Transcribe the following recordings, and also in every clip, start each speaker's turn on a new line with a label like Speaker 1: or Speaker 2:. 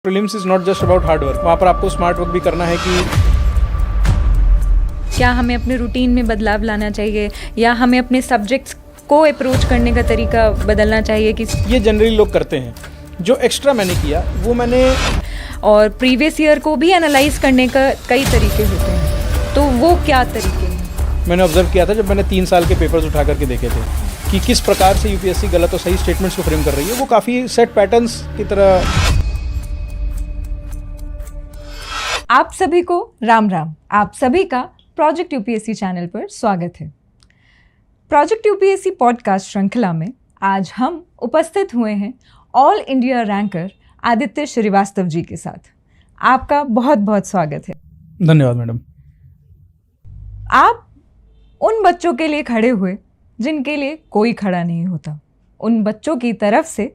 Speaker 1: Prelims is not just about hard work, वहाँ पर आपको स्मार्ट वर्क भी करना है कि
Speaker 2: क्या हमें अपने रूटीन में बदलाव लाना चाहिए या हमें अपने सब्जेक्ट्स को अप्रोच करने का तरीका बदलना चाहिए कि
Speaker 1: ये जनरली लोग करते हैं। जो एक्स्ट्रा मैंने किया वो मैंने
Speaker 2: और प्रीवियस ईयर को भी एनालाइज करने का कई तरीके होते हैं, तो वो क्या तरीके हैं?
Speaker 1: मैंने ऑब्जर्व किया था जब मैंने 3 साल के पेपर्स उठा करके देखे थे कि किस प्रकार से यूपीएससी गलत और सही स्टेटमेंट्स को फ्रेम कर रही है। वो काफ़ी सेट पैटर्न्स की तरह।
Speaker 2: आप सभी को राम राम। आप सभी का प्रोजेक्ट यूपीएससी चैनल पर स्वागत है। प्रोजेक्ट यूपीएससी पॉडकास्ट श्रृंखला में आज हम उपस्थित हुए हैं all India ranker Aditya Srivastava ji के साथ। आपका बहुत बहुत स्वागत है।
Speaker 1: धन्यवाद मैडम।
Speaker 2: आप उन बच्चों के लिए खड़े हुए जिनके लिए कोई खड़ा नहीं होता। उन बच्चों की तरफ से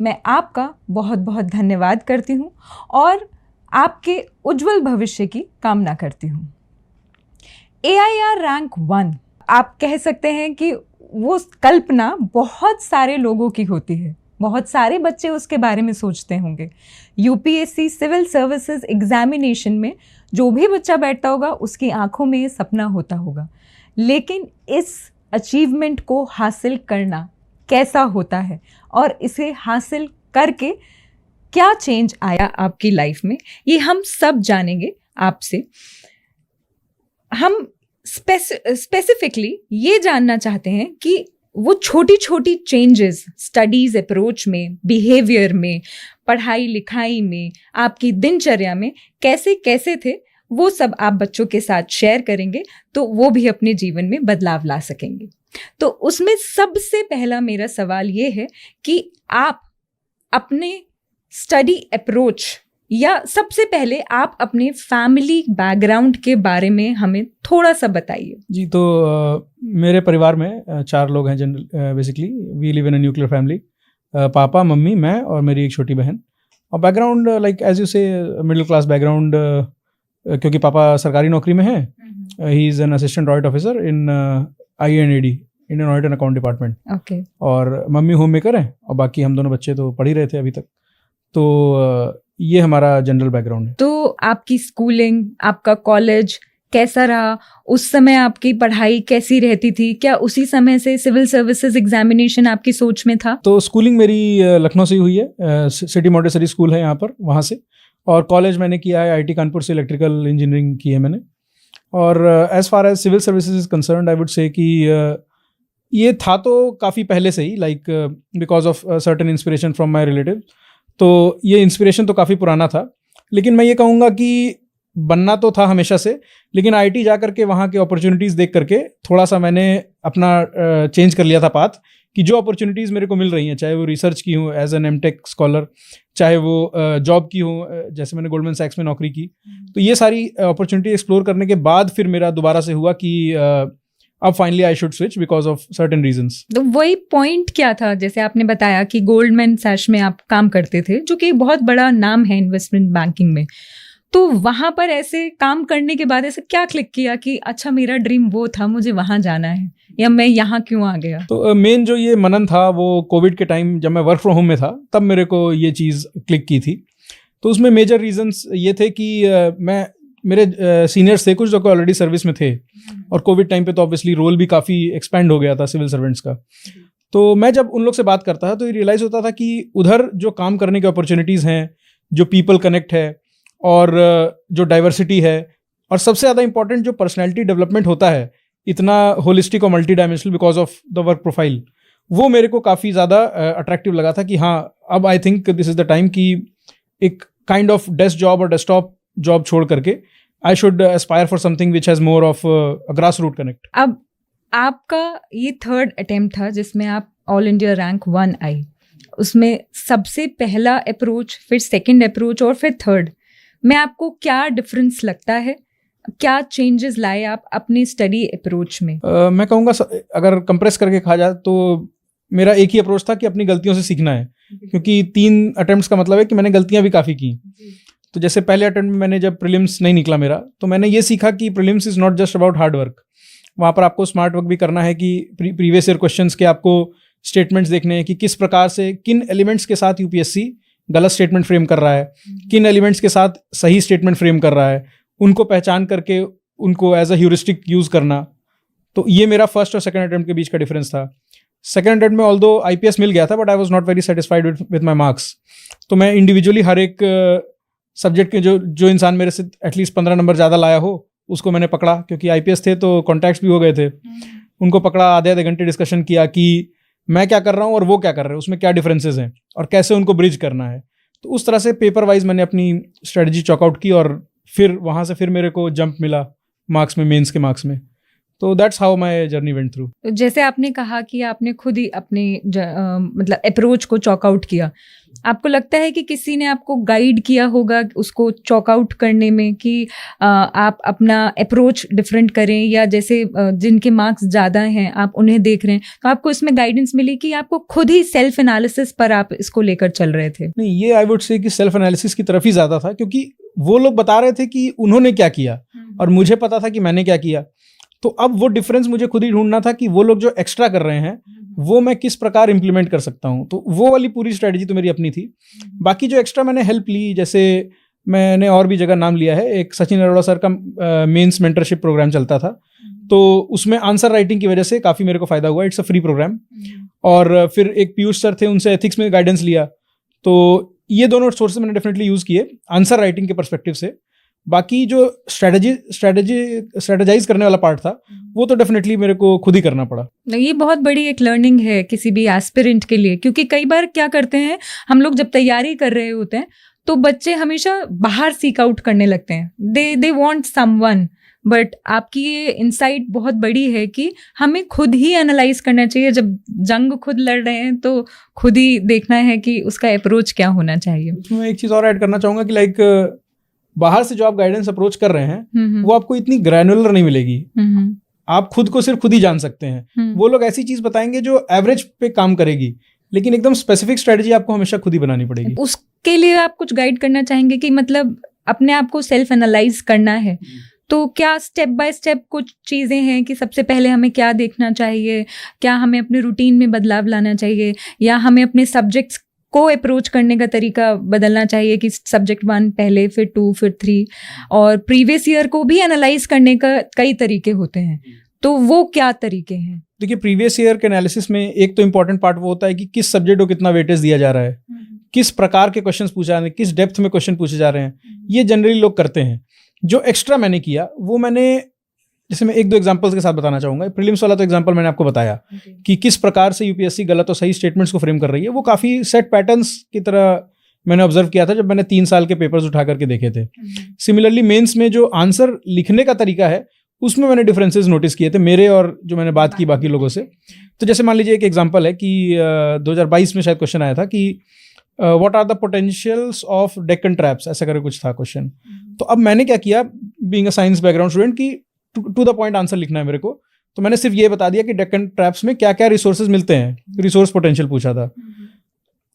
Speaker 2: मैं आपका बहुत बहुत धन्यवाद करती हूँ और आपके उज्जवल भविष्य की कामना करती हूँ। AIR रैंक 1 आप कह सकते हैं कि वो कल्पना बहुत सारे लोगों की होती है, बहुत सारे बच्चे उसके बारे में सोचते होंगे। यूपीएससी सिविल सर्विसेज एग्जामिनेशन में जो भी बच्चा बैठता होगा उसकी आंखों में ये सपना होता होगा, लेकिन इस अचीवमेंट को हासिल करना कैसा होता है और इसे हासिल करके क्या चेंज आया आपकी लाइफ में, ये हम सब जानेंगे आपसे। हम स्पेसिफिकली ये जानना चाहते हैं कि वो छोटी छोटी चेंजेस स्टडीज अप्रोच में, बिहेवियर में, पढ़ाई लिखाई में, आपकी दिनचर्या में कैसे कैसे थे, वो सब आप बच्चों के साथ शेयर करेंगे तो वो भी अपने जीवन में बदलाव ला सकेंगे। तो उसमें सबसे पहला मेरा सवाल ये है कि आप अपने स्टडी अप्रोच या सबसे पहले आप अपने फैमिली बैकग्राउंड के बारे में हमें थोड़ा सा बताइए।
Speaker 1: जी, तो मेरे परिवार में 4 लोग हैं। General basically we live in a nuclear family. पापा, मम्मी, मैं और मेरी एक छोटी बहन। और background like as you say middle class background, क्योंकि पापा सरकारी नौकरी में हैं। He is an assistant audit officer in INAD, Indian audit and account department.
Speaker 2: Okay.
Speaker 1: और मम्मी होम मेकर हैं और बाकी हम दोनों बच्चे तो पढ़ ही रहे थे अभी तक। तो ये हमारा जनरल बैकग्राउंड है।
Speaker 2: तो आपकी स्कूलिंग, आपका कॉलेज कैसा रहा? उस समय आपकी पढ़ाई कैसी रहती थी? क्या उसी समय से सिविल सर्विसेज एग्जामिनेशन आपकी सोच में था?
Speaker 1: तो स्कूलिंग मेरी लखनऊ से ही हुई है। सिटी मॉन्टेसरी स्कूल है यहाँ पर, वहाँ से। और कॉलेज मैंने किया है IIT कानपुर से, इलेक्ट्रिकल इंजीनियरिंग की है मैंने। और as far as civil services is concerned, I would say कि ये था तो काफ़ी पहले से ही, like because of certain inspiration from my relative. तो ये इंस्पिरेशन तो काफ़ी पुराना था, लेकिन मैं ये कहूँगा कि बनना तो था हमेशा से, लेकिन IIT जा करके वहाँ के अपॉर्चुनिटीज़ देख करके थोड़ा सा मैंने अपना चेंज कर लिया था पाथ, कि जो अपॉर्चुनिटीज़ मेरे को मिल रही हैं, चाहे वो रिसर्च की हो एज एन MTech स्कॉलर, चाहे वो जॉब की हो, जैसे मैंने गोल्डमैन सैक्स में नौकरी की। तो ये सारी अपॉर्चुनिटी एक्सप्लोर करने के बाद फिर मेरा दोबारा से हुआ कि अब finally I should switch because of certain reasons.
Speaker 2: तो वही पॉइंट क्या था? जैसे आपने बताया कि गोल्डमैन सैक्स में आप काम करते थे, जो कि बहुत बड़ा नाम है इन्वेस्टमेंट बैंकिंग में। तो वहाँ पर ऐसे काम करने के बाद ऐसे क्या क्लिक किया कि अच्छा मेरा ड्रीम वो था, मुझे वहाँ जाना है, या मैं यहाँ क्यों आ गया? तो
Speaker 1: मेन जो ये मनन था वो कोविड के टाइम जब मैं वर्क फ्रॉम होम में था, तब मेरे को ये चीज़ क्लिक की थी। तो उसमें मेजर रीजंस ये थे कि मेरे सीनियर्स थे कुछ जो ऑलरेडी सर्विस में थे, और कोविड टाइम पे तो ऑब्वियसली रोल भी काफ़ी एक्सपेंड हो गया था सिविल सर्वेंट्स का। तो मैं जब उन लोग से बात करता था तो ये रियलाइज़ होता था कि उधर जो काम करने की अपॉर्चुनिटीज़ हैं, जो पीपल कनेक्ट है, और जो डाइवर्सिटी है, और सबसे ज़्यादा इंपॉर्टेंट जो पर्सनैलिटी डेवलपमेंट होता है, इतना होलिस्टिक और multi dimensional because of the work profile, वो मेरे को काफ़ी ज़्यादा अट्रैक्टिव लगा था कि हाँ, अब I think this is the time कि एक काइंड ऑफ डेस्क जॉब और डेस्कटॉप जॉब छोड़ करके I should aspire for something which has more of a grassroots connect.
Speaker 2: अब आपका ये 3rd अटेम्प्ट था जिसमें आप ऑल इंडिया रैंक 1 आई। उसमें सबसे पहला अप्रोच, फिर 2nd अप्रोच और फिर 3rd में आपको क्या डिफरेंस लगता है? क्या चेंजेस लाए आप अपने स्टडी अप्रोच में?
Speaker 1: मैं कहूँगा अगर कंप्रेस करके कहा जाए तो मेरा एक ही अप्रोच था कि अपनी गलतियों से सीखना है, क्योंकि 3 अटेम्प्ट्स का मतलब है कि मैंने गलतियाँ भी काफ़ी की। तो जैसे पहले अटेम्प्ट में मैंने जब प्रीलिम्स नहीं निकला मेरा, तो मैंने ये सीखा कि prelims is not just about hard work, वहाँ पर आपको स्मार्ट वर्क भी करना है कि प्रीवियस ईयर क्वेश्चंस के आपको स्टेटमेंट्स देखने हैं कि किस प्रकार से, किन एलिमेंट्स के साथ यूपीएससी गलत स्टेटमेंट फ्रेम कर रहा है, किन एलिमेंट्स के साथ सही स्टेटमेंट फ्रेम कर रहा है, उनको पहचान करके उनको एज अ ह्यूरिस्टिक यूज़ करना। तो ये मेरा फर्स्ट और सेकंड अटेम्प्ट के बीच का डिफरेंस था। सेकंड अटेम्प्ट में ऑल्दो IPS मिल गया था, but I was not very satisfied with my marks. तो मैं इंडिविजुअली हर एक सब्जेक्ट के जो इंसान मेरे से एटलीस्ट 15 नंबर ज़्यादा लाया हो उसको मैंने पकड़ा, क्योंकि IPS थे तो कॉन्टैक्ट्स भी हो गए थे। उनको पकड़ा, आधे घंटे डिस्कशन किया कि मैं क्या कर रहा हूँ और वो क्या कर रहे हैं, उसमें क्या डिफरेंसेस हैं और कैसे उनको ब्रिज करना है। तो उस तरह से पेपर वाइज मैंने अपनी स्ट्रेटजी चॉकआउट की और फिर वहाँ से फिर मेरे को जंप मिला मार्क्स में, मेंस के मार्क्स में। तो that's how my journey went through.
Speaker 2: जैसे आपने कहा कि आपने खुद ही अपने मतलब अप्रोच को चॉकआउट किया, आपको लगता है कि किसी ने आपको गाइड किया होगा उसको चॉकआउट करने में कि आप अपना अप्रोच डिफरेंट करें, या जैसे जिनके मार्क्स ज़्यादा हैं आप उन्हें देख रहे हैं तो आपको इसमें गाइडेंस मिली कि आपको खुद ही सेल्फ एनालिसिस पर आप इसको लेकर चल रहे थे?
Speaker 1: नहीं, ये आई वुड से कि सेल्फ एनालिसिस की तरफ ही ज़्यादा था, क्योंकि वो लोग बता रहे थे कि उन्होंने क्या किया और मुझे पता था कि मैंने क्या किया। तो अब वो डिफरेंस मुझे खुद ही ढूंढना था कि वो लोग जो एक्स्ट्रा कर रहे हैं वो मैं किस प्रकार इंप्लीमेंट कर सकता हूँ। तो वो वाली पूरी स्ट्रेटजी तो मेरी अपनी थी। बाकी जो एक्स्ट्रा मैंने हेल्प ली, जैसे मैंने और भी जगह नाम लिया है, एक सचिन अरोड़ा सर का मेंस मेंटरशिप प्रोग्राम चलता था, तो उसमें आंसर राइटिंग की वजह से काफ़ी मेरे को फ़ायदा हुआ। It's a free program. और फिर एक पीयूष सर थे, उनसे एथिक्स में गाइडेंस लिया। तो ये दोनों सोर्सेज मैंने डेफिनेटली यूज़ किए आंसर राइटिंग के पर्सपेक्टिव से। बाकी जो स्ट्रेटेजाइज करने वाला पार्ट था वो तो डेफिनेटली मेरे को खुद ही करना पड़ा।
Speaker 2: ये बहुत बड़ी एक लर्निंग है किसी भी एस्पिरेंट के लिए, क्योंकि कई बार क्या करते हैं हम लोग जब तैयारी कर रहे होते हैं तो बच्चे हमेशा बाहर सीक आउट करने लगते हैं, दे वांट समवन। बट आपकी ये इंसाइट बहुत बड़ी है कि हमें खुद ही एनालाइज करना चाहिए। जब जंग खुद लड़ रहे हैं तो खुद ही देखना है कि उसका अप्रोच क्या होना चाहिए।
Speaker 1: मैं एक चीज़ और ऐड करना चाहूँगा कि लाइक बाहर से जो आप गाइडेंस अप्रोच कर रहे हैं वो आपको इतनी ग्रैनुलर नहीं मिलेगी। आप खुद को सिर्फ खुद ही जान सकते हैं। वो लोग ऐसी चीज बताएंगे जो एवरेज पे काम करेगी, लेकिन एकदम स्पेसिफिक स्ट्रेटजी आपको हमेशा खुद ही बनानी पड़ेगी।
Speaker 2: उसके लिए आप कुछ गाइड करना चाहेंगे कि मतलब अपने आप को सेल्फ एनालाइज करना है तो क्या स्टेप बाय स्टेप कुछ चीज़ें हैं कि सबसे पहले हमें क्या देखना चाहिए, क्या हमें अपने रूटीन में बदलाव लाना चाहिए, या हमें अपने सब्जेक्ट्स को अप्रोच करने का तरीका बदलना चाहिए कि सब्जेक्ट 1 पहले, फिर 2, फिर 3, और प्रीवियस ईयर को भी एनालाइज करने का कई तरीके होते हैं, तो वो क्या तरीके हैं?
Speaker 1: देखिए, प्रीवियस ईयर के एनालिसिस में एक तो इम्पॉर्टेंट पार्ट वो होता है कि किस सब्जेक्ट को कितना वेटेज दिया जा रहा है, किस प्रकार के क्वेश्चन पूछे जा रहे हैं, किस डेप्थ में क्वेश्चन पूछे जा रहे हैं, ये जनरली लोग करते हैं। जो एक्स्ट्रा मैंने किया वो मैंने, जैसे मैं 1-2 एग्जांपल्स के साथ बताना चाहूँगा। प्रीलिम्स वाला तो एग्जांपल मैंने आपको बताया कि किस प्रकार से यूपीएससी गलत और सही स्टेटमेंट्स को फ्रेम कर रही है। वो काफ़ी सेट पैटर्न्स की तरह मैंने ऑब्जर्व किया था जब मैंने 3 साल के पेपर्स उठा करके देखे थे। सिमिलरली मेंस में जो आंसर लिखने का तरीका है उसमें मैंने डिफरेंसेस नोटिस किए थे मेरे और जो मैंने बात की बाकी लोगों से। तो जैसे मान लीजिए एक एग्जांपल है कि 2022 में शायद क्वेश्चन आया था कि what are the potentials of Deccan traps, ऐसा करके कुछ था क्वेश्चन। तो अब मैंने क्या किया, being a science background student, की टू द पॉइंट आंसर लिखना है मेरे को, तो मैंने सिर्फ ये बता दिया कि डेक्कन ट्रैप्स में क्या क्या रिसोर्सेज मिलते हैं, रिसोर्स पोटेंशियल पूछा था।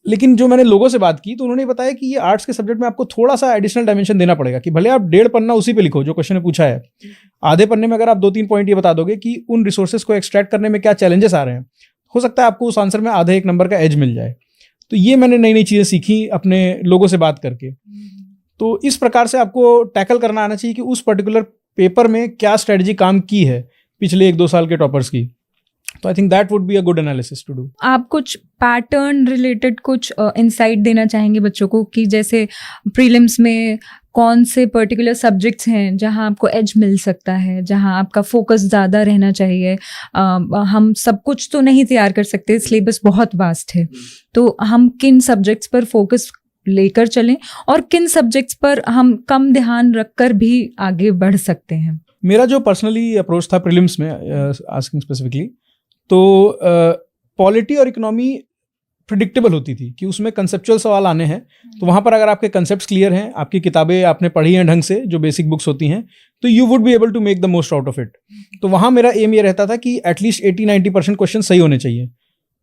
Speaker 1: लेकिन जो मैंने लोगों से बात की तो उन्होंने बताया कि ये आर्ट्स के सब्जेक्ट में आपको थोड़ा सा एडिशनल डायमेंशन देना पड़ेगा कि भले आप 1.5 पन्ना उसी पे लिखो जो क्वेश्चन ने पूछा है, आधे पन्ने में अगर आप 2-3 पॉइंट ये बता दोगे कि उन रिसोर्सेज को एक्सट्रैक्ट करने में क्या चैलेंजेस आ रहे हैं, हो सकता है आपको उस आंसर में आधे 1 नंबर का एज मिल जाए। तो ये मैंने नई नई चीज़ें सीखी अपने लोगों से बात करके। तो इस प्रकार से आपको टैकल करना आना चाहिए कि उस पर्टिकुलर पेपर में क्या स्ट्रेटजी काम की है पिछले 1-2 साल के टॉपर्स की। तो I think that would be a good analysis to do.
Speaker 2: आप कुछ पैटर्न रिलेटेड कुछ इंसाइट देना चाहेंगे बच्चों को कि जैसे प्रीलिम्स में कौन से पर्टिकुलर सब्जेक्ट्स हैं जहां आपको एज मिल सकता है, जहां आपका फोकस ज़्यादा रहना चाहिए? हम सब कुछ तो नहीं तैयार कर सकते, सिलेबस बहुत वास्ट है, तो हम किन सब्जेक्ट्स पर फोकस लेकर चलें और किन सब्जेक्ट्स पर हम कम ध्यान रखकर भी आगे बढ़ सकते हैं?
Speaker 1: मेरा जो पर्सनली अप्रोच था प्रीलिम्स में, आस्किंग स्पेसिफिकली, तो पॉलिटी और इकोनॉमी प्रिडिक्टेबल होती थी कि उसमें कंसेप्चुअल सवाल आने हैं। तो वहाँ पर अगर आपके कंसेप्ट्स क्लियर हैं, आपकी किताबें आपने पढ़ी हैं ढंग से, जो बेसिक बुक्स होती हैं, तो you would be able to make the most out of it. तो वहाँ मेरा एम ये रहता था कि एटलीस्ट 80-90% क्वेश्चन सही होने चाहिए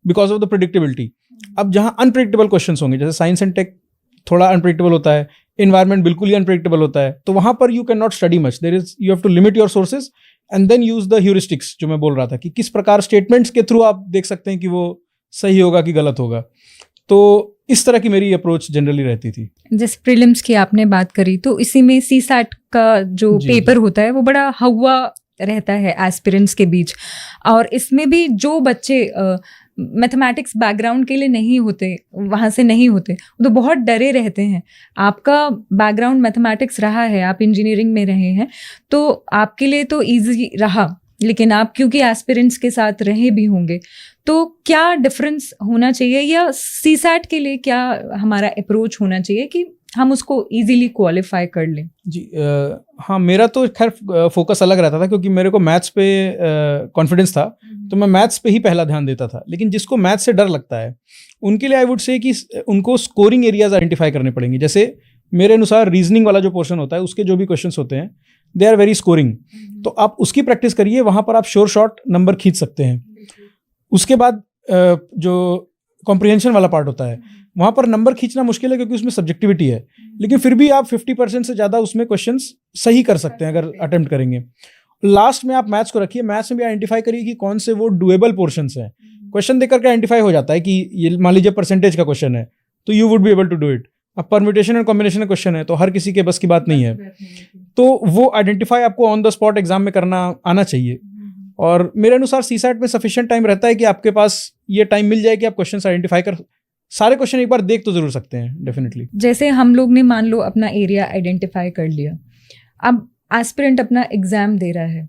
Speaker 1: बिकॉज ऑफ द प्रिडिक्टेबिलिटी। अब जहाँ अनप्रिडिक्टेबल क्वेश्चन होंगे, जैसे साइंस एंड टेक थोड़ा अनप्रिडिक्टेबल होता है, इन्वायरमेंट बिल्कुल ही अनप्रिडिक्टेबल होता है, तो वहाँ पर you can not study much, there is you have to limit your sources and then use the heuristics, जो मैं बोल रहा था कि किस प्रकार स्टेटमेंट्स के थ्रू आप देख सकते हैं कि वो सही होगा कि गलत होगा। तो इस तरह की मेरी अप्रोच जनरली रहती थी।
Speaker 2: जैसे प्रीलिम्स की आपने बात करी, तो इसी में सीसैट का जो पेपर होता है वो बड़ा हवा रहता है एस्पिरेंट्स के बीच, और इसमें भी जो बच्चे मैथमेटिक्स बैकग्राउंड के लिए नहीं होते, वहाँ से नहीं होते, तो बहुत डरे रहते हैं। आपका बैकग्राउंड मैथमेटिक्स रहा है, आप इंजीनियरिंग में रहे हैं, तो आपके लिए तो ईजी रहा, लेकिन आप क्योंकि एस्पिरेंट्स के साथ रहे भी होंगे, तो क्या डिफरेंस होना चाहिए, या सीसैट के लिए क्या हमारा अप्रोच होना चाहिए कि हम उसको इजीली क्वालिफाई कर लें?
Speaker 1: जी हाँ, मेरा तो खैर फोकस अलग रहता था, क्योंकि मेरे को मैथ्स पे कॉन्फिडेंस था, तो मैं मैथ्स पे ही पहला ध्यान देता था। लेकिन जिसको मैथ्स से डर लगता है, उनके लिए आई वुड से कि उनको स्कोरिंग एरियाज आइडेंटिफाई करने पड़ेंगे। जैसे मेरे अनुसार रीजनिंग वाला जो पोर्शन होता है, उसके जो भी क्वेश्चंस होते हैं, दे आर वेरी स्कोरिंग, तो आप उसकी प्रैक्टिस करिए, वहाँ पर आप श्योर शॉर्ट नंबर खींच सकते हैं। उसके बाद जो कॉम्प्रिहेंशन वाला पार्ट होता है, वहाँ पर नंबर खींचना मुश्किल है, क्योंकि उसमें सब्जेक्टिविटी है, लेकिन फिर भी आप 50% से ज़्यादा उसमें क्वेश्चंस सही कर सकते हैं अगर अटेम्प्ट करेंगे। लास्ट में आप मैथ्स को रखिए, मैथ्स में भी आइडेंटिफाई करिए कि कौन से वो डुएबल पोर्शंस हैं। क्वेश्चन देख करके आइडेंटिफाई हो जाता है कि ये मान लीजिए परसेंटेज का क्वेश्चन है, तो you would be able to do it. अब परम्यूटेशन एंड कॉम्बिनेशन का क्वेश्चन है, तो हर किसी के बस की बात नहीं है, तो वो आइडेंटिफाई आपको ऑन द स्पॉट एग्जाम में करना आना चाहिए। और मेरे अनुसार सीसैट में सफिशिएंट टाइम रहता है कि आपके पास ये टाइम मिल जाए कि आप क्वेश्चन आइडेंटिफाई कर, सारे क्वेश्चन एक बार देख तो जरूर सकते हैं डेफिनेटली।
Speaker 2: जैसे हम लोग ने मान लो अपना एरिया आइडेंटिफाई कर लिया, अब एस्पिरेंट अपना एग्जाम दे रहा है,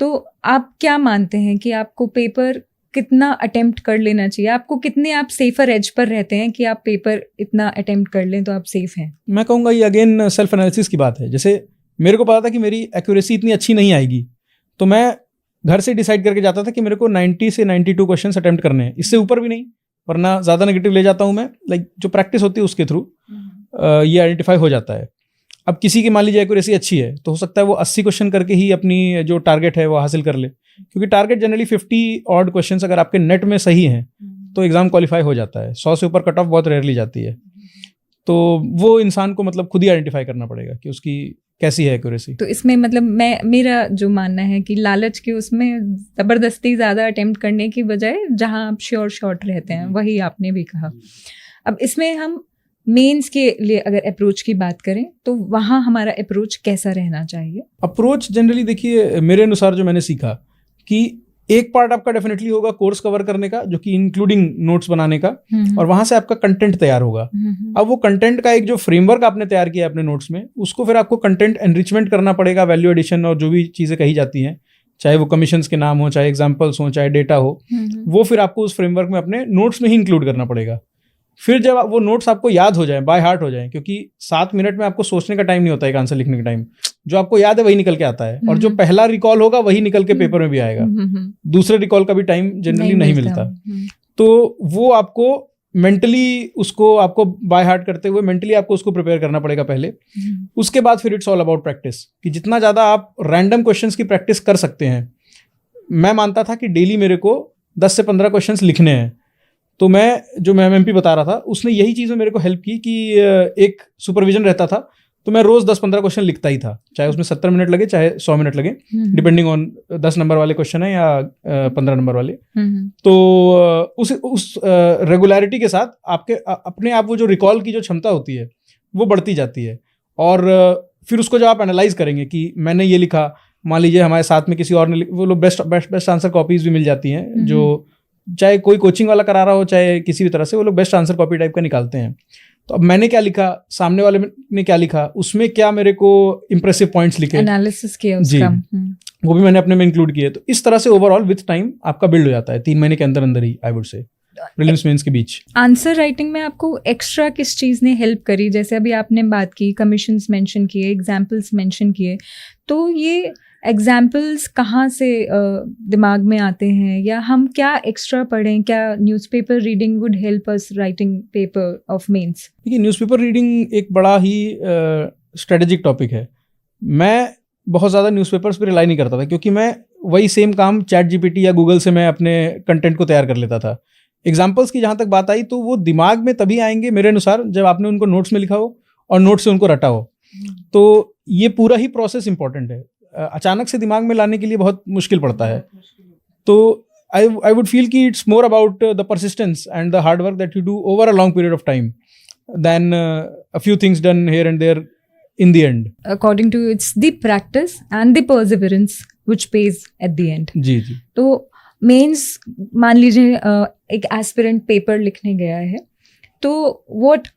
Speaker 2: तो आप क्या मानते हैं कि आपको पेपर कितना अटेम्प्ट कर लेना चाहिए? आपको कितने आप सेफर एज पर रहते हैं कि आप पेपर इतना अटेम्प्ट कर लें तो आप सेफ हैं?
Speaker 1: मैं कहूँगा ये अगेन सेल्फ एनालिसिस की बात है। जैसे मेरे को पता था कि मेरी एक्यूरेसी इतनी अच्छी नहीं आएगी, तो मैं घर से डिसाइड करके जाता था कि मेरे को 90 से 92 क्वेश्चन अटेम्प्ट करने हैं, इससे ऊपर भी नहीं, वरना ज़्यादा नेगेटिव ले जाता हूँ मैं। लाइक जो प्रैक्टिस होती है उसके थ्रू ये आइडेंटिफाई हो जाता है। अब किसी की मान लीजिए एक्यूरेसी अच्छी है, तो हो सकता है वो 80 क्वेश्चन करके ही अपनी जो टारगेट है वो हासिल कर ले, क्योंकि टारगेट जनरली 50 ऑड क्वेश्चन अगर आपके नेट में सही हैं तो एग्जाम क्वालिफाई हो जाता है। 100 से ऊपर कट ऑफ बहुत रेयरली जाती है, तो वो इंसान को मतलब खुद ही आइडेंटिफाई करना पड़ेगा कि उसकी कैसी है एक्यूरेसी।
Speaker 2: तो इसमें मतलब मेरा जो मानना है कि लालच के उसमें ज़बरदस्ती ज़्यादा अटेम्प्ट करने की बजाय जहाँ आप श्योर शॉर्ट रहते हैं, वही आपने भी कहा। अब इसमें हम मेंस के लिए अगर अप्रोच की बात करें, तो वहाँ हमारा अप्रोच कैसा रहना चाहिए?
Speaker 1: अप्रोच जनरली देखिए, मेरे अनुसार जो मैंने सीखा कि एक पार्ट आपका डेफिनेटली होगा कोर्स कवर करने का, जो कि इंक्लूडिंग नोट्स बनाने का, और वहां से आपका कंटेंट तैयार होगा। अब वो कंटेंट का एक जो फ्रेमवर्क आपने तैयार किया अपने नोट्स में, उसको फिर आपको कंटेंट एनरिचमेंट करना पड़ेगा, वैल्यू एडिशन और जो भी चीजें कही जाती हैं, चाहे वो कमीशंस के नाम हो, चाहे एग्जाम्पल्स हो, चाहे डेटा हो, वो फिर आपको उस फ्रेमवर्क में अपने नोट्स में ही इंक्लूड करना पड़ेगा। फिर जब वो नोट्स आपको याद हो जाए, बाय हार्ट हो जाए, क्योंकि 7 मिनट में आपको सोचने का टाइम नहीं होता है एक आंसर लिखने का टाइम, जो आपको याद है वही निकल के आता है, और जो पहला रिकॉल होगा वही निकल के पेपर में भी आएगा, दूसरे रिकॉल का भी टाइम जनरली नहीं मिलता। तो वो आपको मेंटली उसको आपको बाय हार्ट करते हुए मेंटली आपको उसको प्रिपेयर करना पड़ेगा पहले। उसके बाद फिर इट्स ऑल अबाउट प्रैक्टिस, कि जितना ज़्यादा आप रैंडम क्वेश्चंस की प्रैक्टिस कर सकते हैं। मैं मानता था कि डेली मेरे को 10 से 15 क्वेश्चंस लिखने हैं, तो मैं जो MMP बता रहा था उसने यही चीज़ में मेरे को हेल्प की कि एक सुपरविजन रहता था, तो मैं रोज़ 10-15 क्वेश्चन लिखता ही था, चाहे उसमें 70 मिनट लगे चाहे 100 मिनट लगे, डिपेंडिंग ऑन 10 नंबर वाले क्वेश्चन है या 15 नंबर वाले। तो उस रेगुलरिटी के साथ आपके अपने आप वो जो रिकॉल की जो क्षमता होती है वो बढ़ती जाती है। और फिर उसको जब आप एनालाइज करेंगे कि मैंने ये लिखा, मान लीजिए हमारे साथ में किसी और ने, वो लोग बेस्ट आंसर कॉपीज भी मिल जाती हैं, जो चाहे कोई कोचिंग वाला करा रहा हो चाहे किसी भी तरह से, वो लोग बेस्ट आंसर कॉपी टाइप का निकालते हैं। तो अब मैंने क्या लिखा, सामने वाले ने क्या लिखा, उसमें क्या मेरे को इंप्रेसिव पॉइंट्स लिखे,
Speaker 2: एनालिसिस किया उसका,
Speaker 1: वो भी मैंने अपने में इंक्लूड किए। तो इस तरह से ओवरऑल विद टाइम आपका बिल्ड हो जाता है 3 महीने के अंदर अंदर ही, I would say prelims mains के बीच।
Speaker 2: आंसर राइटिंग में आपको एक्स्ट्रा किस चीज़ ने हेल्प करी? जैसे अभी आपने बात की, कमीशंस मेंशन किए, एग्जाम्पल्स मेंशन किए, तो ये एग्जाम्पल्स कहाँ से दिमाग में आते हैं, या हम क्या एक्स्ट्रा पढ़ें? क्या newspaper reading would help us writing paper of mains?
Speaker 1: देखिए, न्यूज़पेपर रीडिंग एक बड़ा ही स्ट्रेटेजिक टॉपिक है। मैं बहुत ज़्यादा न्यूज़पेपर्स पर रिलाई नहीं करता था, क्योंकि मैं वही सेम काम ChatGPT या गूगल से मैं अपने कंटेंट को तैयार कर लेता था। एग्जाम्पल्स की जहाँ तक बात आई, तो वो दिमाग में तभी आएंगे मेरे अनुसार जब आपने उनको नोट्स में लिखा हो और नोट्स से उनको रटा हो। तो ये पूरा ही प्रोसेस इंपॉर्टेंट है, अचानक से दिमाग में लाने के लिए बहुत मुश्किल पड़ता है। तो I would feel कि it's more about the persistence and the hard work that you do over a long period of time than a few things done here and there in the end.
Speaker 2: According to you, it's the practice and the perseverance which pays at the end.
Speaker 1: जी जी.
Speaker 2: तो mains मान लीजिए एक aspirant paper लिखने गया है, तो what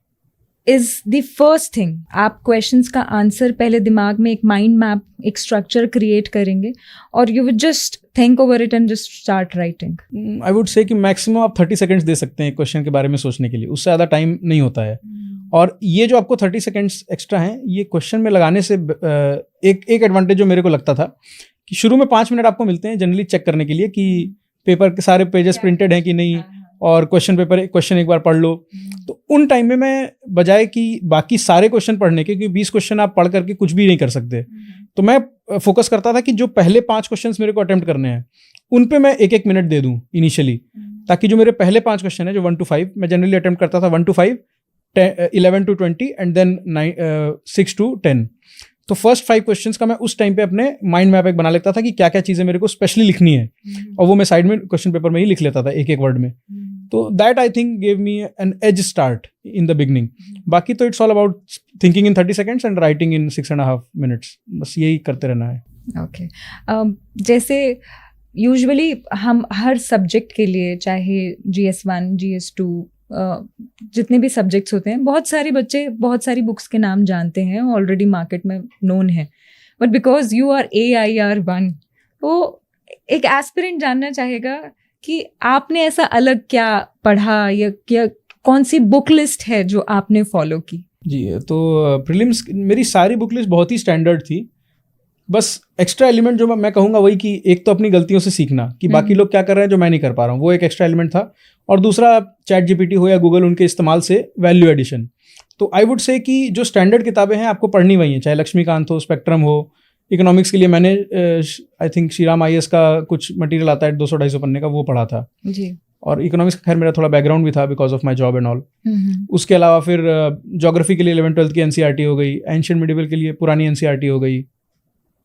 Speaker 2: is the first thing? आप questions का आंसर पहले दिमाग में एक माइंड मैप, एक स्ट्रक्चर क्रिएट करेंगे और you would just think over it and just start writing?
Speaker 1: I would say कि मैक्सिमम आप 30 सेकंड्स दे सकते हैं क्वेश्चन के बारे में सोचने के लिए, उससे ज़्यादा टाइम नहीं होता है. और ये जो आपको 30 सेकंड्स एक्स्ट्रा हैं, ये क्वेश्चन में लगाने से एक एडवांटेज जो मेरे को लगता था कि शुरू में 5 मिनट आपको मिलते हैं जनरली चेक करने के लिए कि पेपर के सारे पेजेस प्रिंटेड हैं कि नहीं, और क्वेश्चन एक बार पढ़ लो. तो उन टाइम में मैं बजाय कि बाकी सारे क्वेश्चन पढ़ने के, क्योंकि 20 क्वेश्चन आप पढ़ करके कुछ भी नहीं कर सकते, तो मैं फोकस करता था कि जो पहले 5 क्वेश्चन मेरे को अटेम्प्ट करने हैं उन पे मैं 1-1 मिनट दे दूं इनिशियली, ताकि जो मेरे पहले 5 क्वेश्चन है जो 1 to 5 मैं जनरली अटेम्प्ट करता था 1 to 5, 11 to 20 and then 6 to 10. तो फर्स्ट 5 क्वेश्चंस का मैं उस टाइम पे अपने माइंड मैप एक बना लेता था कि क्या क्या चीज़ें मेरे को स्पेशली लिखनी है, और वो मैं साइड में क्वेश्चन पेपर में ही लिख लेता था एक वर्ड में. तो that I think gave me an edge start in the beginning. बाकी तो it's all about thinking in 30 seconds and writing in 6.5 minutes. बस यही करते रहना है.
Speaker 2: ओके. जैसे यूजुअली हम हर सब्जेक्ट के लिए, चाहे GS1, GS2, जितने भी सब्जेक्ट्स होते हैं, बहुत सारे बच्चे बहुत सारी बुक्स के नाम जानते हैं, ऑलरेडी मार्केट में नोन है, but because you are AIR1, तो एक एस्पिरेंट जानना चाहेगा कि आपने ऐसा अलग क्या पढ़ा या कौन सी बुक लिस्ट है जो आपने फॉलो की?
Speaker 1: जी, तो प्रीलिम्स मेरी सारी बुक लिस्ट बहुत ही स्टैंडर्ड थी. बस एक्स्ट्रा एलिमेंट जो मैं कहूँगा वही कि एक तो अपनी गलतियों से सीखना कि बाकी लोग क्या कर रहे हैं जो मैं नहीं कर पा रहा हूँ, वो एक एक्स्ट्रा एलिमेंट था. और दूसरा ChatGPT हो या गूगल, उनके इस्तेमाल से वैल्यू एडिशन. तो आई वुड से कि जो स्टैंडर्ड किताबें हैं आपको पढ़नी वही हैं, चाहे लक्ष्मीकांत हो, स्पेक्ट्रम हो. इकोनॉमिक्स के लिए मैंने आई थिंक श्रीराम IAS का कुछ मटेरियल आता है 200-250 पन्ने का, वो पढ़ा था
Speaker 2: जी.
Speaker 1: और इकोनॉमिक्स का खैर मेरा थोड़ा बैकग्राउंड भी था because of my job and all. उसके अलावा फिर ज्योग्राफी के लिए 11th-12th की NCERT हो गई, एंशिएंट मिडिवल के लिए पुरानी NCERT हो गई,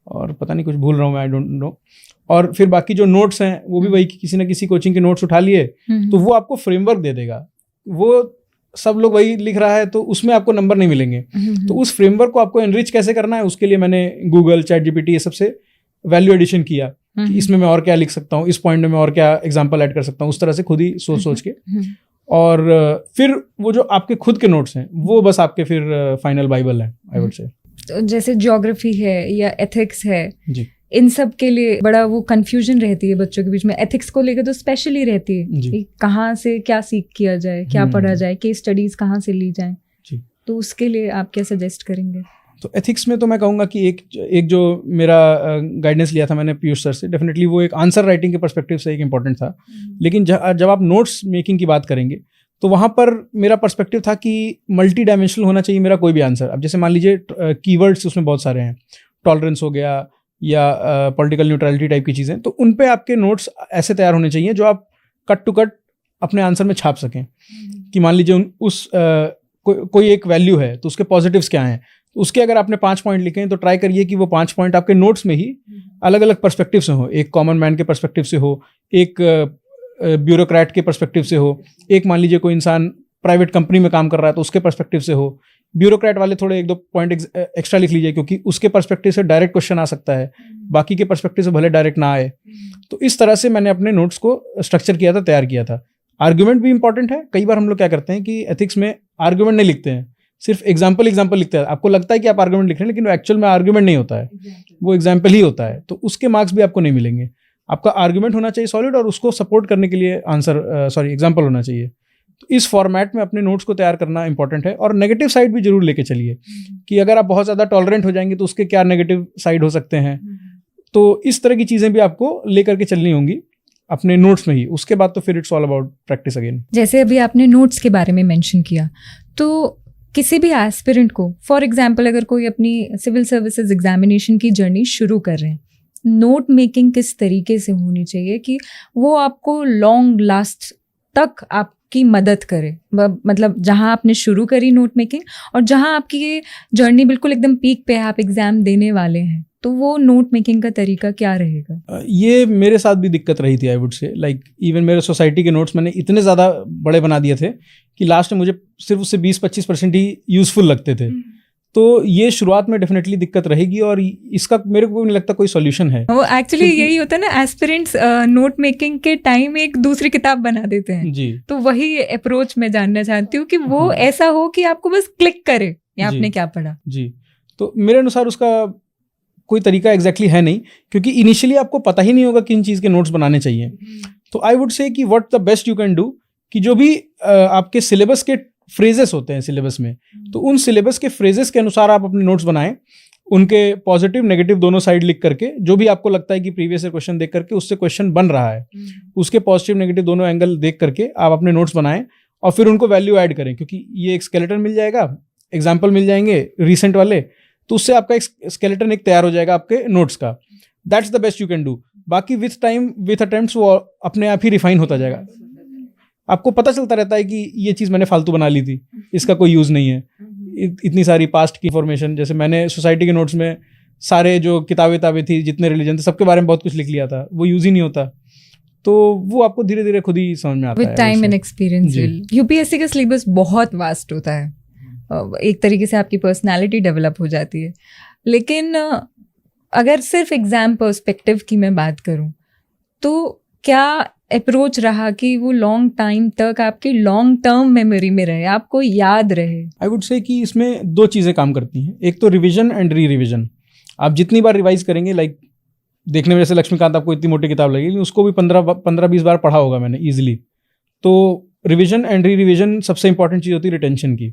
Speaker 1: और पता नहीं कुछ भूल रहा हूँ मैं, आई डोंट नो. और फिर बाकी जो नोट्स हैं वो भी वही, किसी ना किसी कोचिंग के नोट्स उठा लिए तो वो आपको फ्रेमवर्क दे देगा. वो सब लोग वही लिख रहा है तो उसमें आपको नंबर नहीं मिलेंगे. तो उस फ्रेमवर्क को आपको एनरिच कैसे करना है, उसके लिए मैंने गूगल, ChatGPT ये सबसे वैल्यू एडिशन किया कि इसमें मैं और क्या लिख सकता हूँ, इस पॉइंट में मैं और क्या एग्जाम्पल ऐड कर सकता हूँ, उस तरह से खुद ही सोच के. और फिर वो जो आपके खुद के नोट्स हैं वो बस आपके फिर फाइनल बाइबल है, आई वुड से.
Speaker 2: जैसे ज्योग्राफी है या एथिक्स है
Speaker 1: जी,
Speaker 2: इन सब के लिए बड़ा वो कंफ्यूजन रहती है बच्चों के बीच में. एथिक्स को लेकर तो स्पेशली रहती है कि कहाँ से क्या सीख किया जाए, क्या पढ़ा जाए, केस स्टडीज कहाँ से ली जाए. तो उसके लिए आप क्या सजेस्ट करेंगे?
Speaker 1: तो एथिक्स में तो मैं कहूँगा कि एक जो मेरा गाइडेंस लिया था मैंने पीयूष सर से, डेफिनेटली वो एक आंसर राइटिंग के पर्सपेक्टिव से एक इम्पॉर्टेंट था. लेकिन जब आप नोट्स मेकिंग की बात करेंगे तो वहाँ पर मेरा पर्सपेक्टिव था कि मल्टी डायमेंशनल होना चाहिए मेरा कोई भी आंसर. अब जैसे मान लीजिए कीवर्ड्स उसमें बहुत सारे हैं, टॉलरेंस हो गया या पॉलिटिकल न्यूट्रलिटी टाइप की चीज़ें, तो उन पे आपके नोट्स ऐसे तैयार होने चाहिए जो आप कट टू कट अपने आंसर में छाप सकें. कि मान लीजिए कोई एक वैल्यू है तो उसके पॉजिटिव्स क्या हैं, तो उसके अगर आपने 5 पॉइंट लिखे हैं तो ट्राई करिए कि वो 5 पॉइंट आपके नोट्स में ही अलग अलग पर्सपेक्टिव से हो. एक कॉमन मैन के पर्सपेक्टिव से हो, एक ब्यूरोक्रेट के पर्सपेक्टिव से हो, एक मान लीजिए कोई इंसान प्राइवेट कंपनी में काम कर रहा है तो उसके पर्सपेक्टिव से हो. ब्यूरोक्रेट वाले थोड़े 1-2 पॉइंट एक्स्ट्रा लिख लीजिए क्योंकि उसके पर्सपेक्टिव से डायरेक्ट क्वेश्चन आ सकता है, बाकी के पर्सपेक्टिव से भले डायरेक्ट ना आए. तो इस तरह से मैंने अपने नोट्स को स्ट्रक्चर किया था, तैयार किया था. आर्ग्यूमेंट भी इंपॉर्टेंट है. कई बार हम लोग क्या करते हैं कि एथिक्स में आर्ग्यूमेंट नहीं लिखते हैं, सिर्फ एग्जाम्पल लिखते हैं. आपको लगता है कि आप आर्ग्यूमेंट लिख रहे हैं लेकिन वो एक्चुअल में आर्ग्यूमेंट नहीं होता है, वो एग्जाम्पल ही होता है. तो उसके मार्क्स भी आपको नहीं मिलेंगे. आपका आर्ग्यूमेंट होना चाहिए सॉलिड और उसको सपोर्ट करने के लिए एग्जाम्पल होना चाहिए. तो इस फॉर्मेट में अपने नोट्स को तैयार करना इंपॉर्टेंट है. और नेगेटिव साइड भी जरूर लेके चलिए कि अगर आप बहुत ज़्यादा टॉलरेंट हो जाएंगे तो उसके क्या नेगेटिव साइड हो सकते हैं. तो इस तरह की चीज़ें भी आपको लेकर के चलनी होंगी अपने नोट्स में ही. उसके बाद तो फिर it's all about practice again.
Speaker 2: जैसे अभी आपने नोट्स के बारे में मेंशन किया, तो किसी भी एस्पिरेंट को, फॉर एग्जांपल अगर कोई अपनी सिविल सर्विसेज एग्जामिनेशन की जर्नी शुरू कर रहे हैं, नोट मेकिंग किस तरीके से होनी चाहिए कि वो आपको लॉन्ग लास्ट तक आपकी मदद करे? मतलब जहां आपने शुरू करी नोट मेकिंग और जहां आपकी ये जर्नी बिल्कुल एकदम पीक पे है, आप एग्जाम देने वाले हैं, तो वो नोट मेकिंग का तरीका क्या रहेगा?
Speaker 1: ये मेरे साथ भी दिक्कत रही थी, आई वुड से। लाइक इवन मेरे सोसाइटी के नोट्स मैंने इतने ज़्यादा बड़े बना दिए थे कि लास्ट में मुझे सिर्फ उससे 20-25% ही यूज़फुल लगते थे। तो ये शुरुआत में डेफिनेटली दिक्कत रहेगी, और इसका मेरे को नहीं लगता कोई सॉल्यूशन है।
Speaker 2: वो एक्चुअली यही होता है ना, एस्पिरेंट्स नोट मेकिंग के टाइम एक दूसरी किताब बना देते हैं
Speaker 1: जी।
Speaker 2: तो वही अप्रोच मैं जानना चाहती हूँ कि वो ऐसा हो कि आपको बस क्लिक करे या आपने क्या पढ़ा।
Speaker 1: जी, तो मेरे अनुसार उसका कोई तरीका एग्जैक्टली है नहीं, क्योंकि इनिशियली आपको पता ही नहीं होगा किन चीज़ के नोट्स बनाने चाहिए। तो आई वुड से कि what the best you can do, कि जो भी आपके सिलेबस के फ्रेजेस होते हैं सिलेबस में, तो उन सिलेबस के फ्रेजेस के अनुसार आप अपने नोट्स बनाएं, उनके पॉजिटिव नेगेटिव दोनों साइड लिख करके, जो भी आपको लगता है कि प्रीवियस क्वेश्चन देख करके उससे क्वेश्चन बन रहा है, उसके पॉजिटिव नेगेटिव दोनों एंगल देख करके आप अपने नोट्स बनाएं, और फिर उनको वैल्यू ऐड करें, क्योंकि ये एक स्केलेटन मिल जाएगा, एग्जाम्पल मिल जाएंगे रिसेंट वाले, तो उससे आपका एक स्केलेटन एक तैयार हो जाएगा आपके नोट्स का। That's the best you can do. बाकी विथ टाइम विथ अटेम्प्ट्स वो अपने आप ही रिफाइन होता जाएगा। आपको पता चलता रहता है कि ये चीज़ मैंने फालतू बना ली थी, इसका कोई यूज़ नहीं है। इतनी सारी पास्ट की इंफॉर्मेशन, जैसे मैंने सोसाइटी के नोट्स में सारे जो किताबें थी, जितने रिलीजन थे, सबके बारे में बहुत कुछ लिख लिया था, वो यूज़ ही नहीं होता। तो वो आपको धीरे धीरे खुद ही समझ में आता है।
Speaker 2: With time and experience. UPSC का सिलेबस बहुत वास्ट होता है, एक तरीके से आपकी पर्सनालिटी डेवलप हो जाती है। लेकिन अगर सिर्फ एग्जाम पर्सपेक्टिव की मैं बात करूं, तो क्या अप्रोच रहा कि वो लॉन्ग टाइम तक आपकी लॉन्ग टर्म मेमोरी में रहे, आपको याद रहे?
Speaker 1: आई वुड से कि इसमें दो चीज़ें काम करती हैं। एक तो रिविजन एंड री रिविजन। आप जितनी बार रिवाइज करेंगे, लाइक देखने में जैसे लक्ष्मीकांत आपको इतनी मोटी किताब लगेगी, उसको भी 15-20 बार पढ़ा होगा मैंने ईजिली। तो रिविजन एंड री रिविजन सबसे इंपॉर्टेंट चीज़ होती है रिटेंशन की।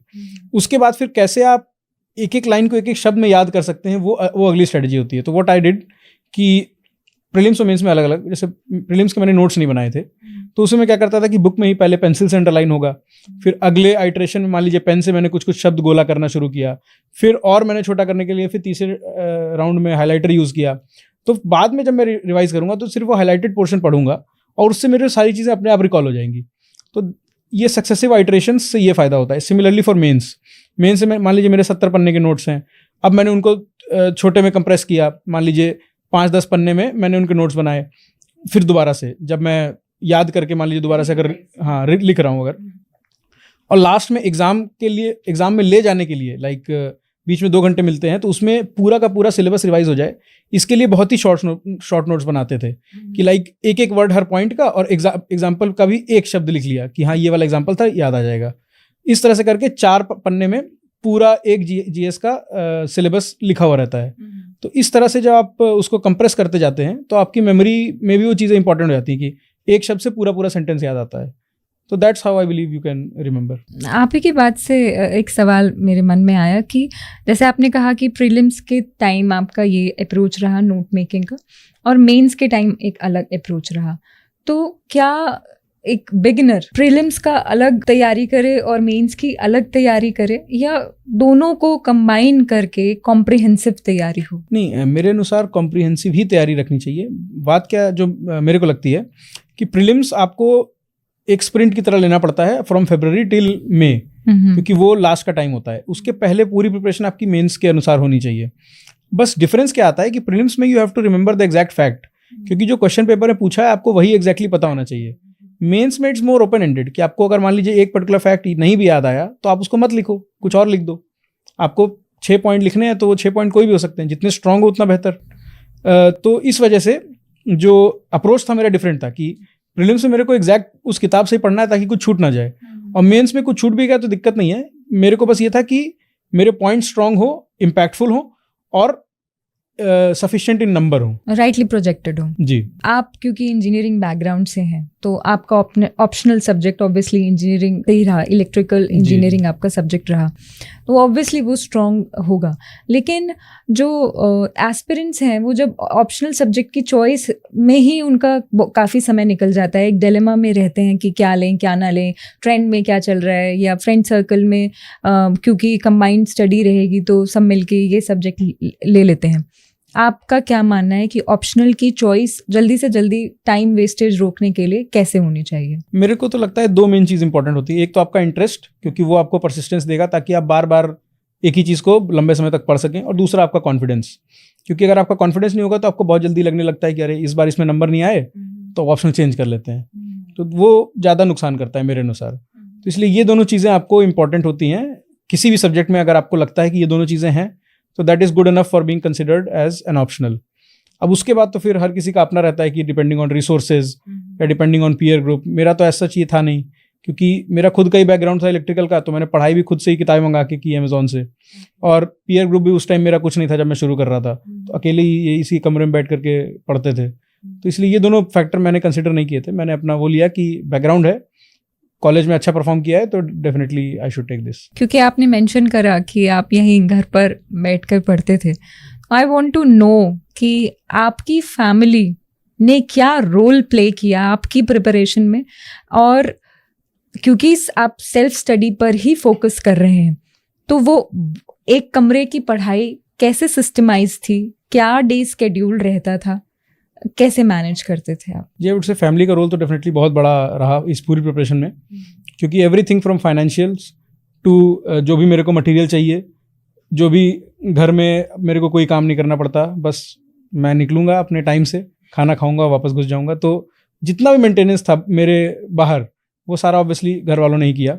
Speaker 1: उसके बाद फिर कैसे आप एक एक लाइन को एक एक शब्द में याद कर सकते हैं, वो अगली स्ट्रेटजी होती है। तो व्हाट आई डिड कि प्रीलिम्स और मेंस में अलग अलग, जैसे प्रीलिम्स के मैंने नोट्स नहीं बनाए थे, तो उसमें क्या करता था कि बुक में ही पहले पेंसिल से अंडरलाइन होगा, फिर अगले आइट्रेशन में मान लीजिए पेन से मैंने कुछ कुछ शब्द गोला करना शुरू किया, फिर और मैंने छोटा करने के लिए फिर तीसरे राउंड में हाईलाइटर यूज़ किया। तो बाद में जब मैं रिवाइज करूँगा तो सिर्फ वो हाईलाइटेड पोर्शन पढ़ूंगा, और उससे मेरे सारी चीज़ें अपने आप रिकॉल हो जाएंगी। तो ये सक्सेसिव आइट्रेशंस से ये फ़ायदा होता है। सिमिलरली फॉर मेंस में मान लीजिए मेरे 70 पन्ने के नोट्स हैं, अब मैंने उनको छोटे में कंप्रेस किया, मान लीजिए 5-10 पन्ने में मैंने उनके नोट्स बनाए, फिर दोबारा से जब मैं याद करके मान लीजिए दोबारा से अगर लिख रहा हूँ अगर, और लास्ट में एग्जाम में ले जाने के लिए लाइक बीच में 2 घंटे मिलते हैं, तो उसमें पूरा का पूरा सिलेबस रिवाइज हो जाए, इसके लिए बहुत ही शॉर्ट नोट्स बनाते थे कि लाइक एक एक वर्ड हर पॉइंट का, और एग्जाम्पल का भी एक शब्द लिख लिया कि हाँ ये वाला एग्जाम्पल था, याद आ जाएगा। इस तरह से करके 4 पन्ने में पूरा एक जीएस का सिलेबस लिखा हुआ रहता है। तो इस तरह से जब आप उसको कंप्रेस करते जाते हैं तो आपकी मेमोरी में भी वो चीज़ें इंपॉर्टेंट हो जाती हैं कि एक शब्द से पूरा सेंटेंस याद आता है। तो that's how I believe you can remember.
Speaker 2: आप ही की बात से एक सवाल मेरे मन में आया कि जैसे आपने कहा कि प्रीलिम्स के टाइम आपका ये अप्रोच रहा नोट मेकिंग का, और मेंस के टाइम एक अलग अप्रोच रहा, तो क्या एक बिगिनर प्रीलिम्स का अलग तैयारी करे और मेंस की अलग तैयारी करे, या दोनों को कंबाइन करके कॉम्प्रिहेंसिव तैयारी हो?
Speaker 1: नहीं, मेरे अनुसार कॉम्प्रिहेंसिव ही तैयारी रखनी चाहिए। बात क्या जो मेरे को लगती है कि प्रीलिम्स आपको एक स्प्रिंट की तरह लेना पड़ता है फ्रॉम फरवरी टिल मई, क्योंकि वो लास्ट का टाइम होता है। उसके पहले पूरी प्रिपरेशन आपकी मेंस के अनुसार होनी चाहिए। बस डिफरेंस क्या आता है कि प्रीलिम्स में you have to remember the exact fact, क्योंकि जो क्वेश्चन पेपर में पूछा है आपको वही एग्जैक्टली पता होना चाहिए। मेंस में इट्स मोर ओपन एंडेड कि आपको अगर मान लीजिए एक पर्टिकुलर फैक्ट नहीं भी याद आया तो आप उसको मत लिखो, कुछ और लिख दो। आपको 6 पॉइंट लिखने हैं तो वो 6 पॉइंट कोई भी हो सकते हैं, जितने स्ट्रांग हो उतना बेहतर। तो इस वजह से जो अप्रोच था मेरा डिफरेंट था कि प्रीलिम्स में मेरे को एग्जैक्ट उस किताब से ही पढ़ना है ताकि कुछ छूट ना जाए, और मेंस में कुछ छूट भी गया तो दिक्कत नहीं है। मेरे को बस ये था कि मेरे पॉइंट स्ट्रांग हो, इम्पैक्टफुल हो, और सफिशिएंट इन नंबर हो,
Speaker 2: राइटली प्रोजेक्टेड हो।
Speaker 1: जी।
Speaker 2: आप क्योंकि इंजीनियरिंग बैकग्राउंड से हैं तो आपका ऑप्शनल सब्जेक्ट ऑब्वियसली इंजीनियरिंग ही रहा, इलेक्ट्रिकल इंजीनियरिंग आपका सब्जेक्ट रहा, तो ऑब्वियसली वो स्ट्रॉन्ग होगा। लेकिन जो एस्पिरेंट्स हैं वो जब ऑप्शनल सब्जेक्ट की चॉइस में ही उनका काफ़ी समय निकल जाता है, एक डिलेमा में रहते हैं कि क्या लें क्या ना लें, ट्रेंड में क्या चल रहा है, या फ्रेंड सर्कल में क्योंकि कंबाइंड स्टडी रहेगी तो सब मिलके ये सब्जेक्ट ले लेते हैं। आपका क्या मानना है कि ऑप्शनल की चॉइस जल्दी से जल्दी टाइम वेस्टेज रोकने के लिए कैसे होनी चाहिए?
Speaker 1: मेरे को तो लगता है 2 मेन चीज़ इंपॉर्टेंट होती है। एक तो आपका इंटरेस्ट, क्योंकि वो आपको परसिस्टेंस देगा ताकि आप बार बार एक ही चीज़ को लंबे समय तक पढ़ सकें, और दूसरा आपका कॉन्फिडेंस, क्योंकि अगर आपका कॉन्फिडेंस नहीं होगा तो आपको बहुत जल्दी लगने लगता है कि अरे इस बार इसमें नंबर नहीं आए तो ऑप्शन चेंज कर लेते हैं, तो वो ज़्यादा नुकसान करता है मेरे अनुसार। तो इसलिए ये दोनों चीज़ें आपको इंपॉर्टेंट होती हैं किसी भी सब्जेक्ट में। अगर आपको लगता है कि ये दोनों चीज़ें हैं तो that is good enough for being considered as an optional. अब उसके बाद तो फिर हर किसी का अपना रहता है कि डिपेंडिंग ऑन रिसोर्सेज या डिपेंडिंग ऑन पीयर ग्रुप। मेरा तो ऐसा चाहिए था नहीं, क्योंकि मेरा खुद का ही बैकग्राउंड था इलेक्ट्रिकल का, तो मैंने पढ़ाई भी खुद से ही किताबें मंगा के की अमेजोन से, और पीयर ग्रुप भी उस टाइम मेरा कुछ नहीं था जब मैं शुरू कर रहा था, तो अकेले ही इसी कमरे में बैठ करके पढ़ते थे। तो इसलिए ये दोनों फैक्टर मैंने कंसिडर नहीं किए थे। मैंने अपना वो लिया कि बैकग्राउंड है, कॉलेज में अच्छा परफॉर्म किया है, तो definitely I should take this.
Speaker 2: क्योंकि आपने मेंशन करा कि आप यहीं घर पर बैठकर पढ़ते थे, आई वांट टू नो कि आपकी फैमिली ने क्या रोल प्ले किया आपकी प्रिपरेशन में, और क्योंकि आप सेल्फ स्टडी पर ही फोकस कर रहे हैं, तो वो एक कमरे की पढ़ाई कैसे सिस्टमाइज थी, क्या डे स्केड्यूल रहता था, कैसे मैनेज करते थे आप?
Speaker 1: जी, आई वुड से फैमिली का रोल तो डेफिनेटली बहुत बड़ा रहा इस पूरी प्रिपरेशन में, क्योंकि एवरीथिंग फ्रॉम फाइनेंशियल्स टू जो भी मेरे को मटेरियल चाहिए, जो भी घर में मेरे को कोई काम नहीं करना पड़ता, बस मैं निकलूँगा अपने टाइम से, खाना खाऊंगा, वापस घुस जाऊंगा, तो जितना भी मेंटेनेंस था मेरे बाहर वो सारा ऑब्वियसली घर वालों ने ही किया।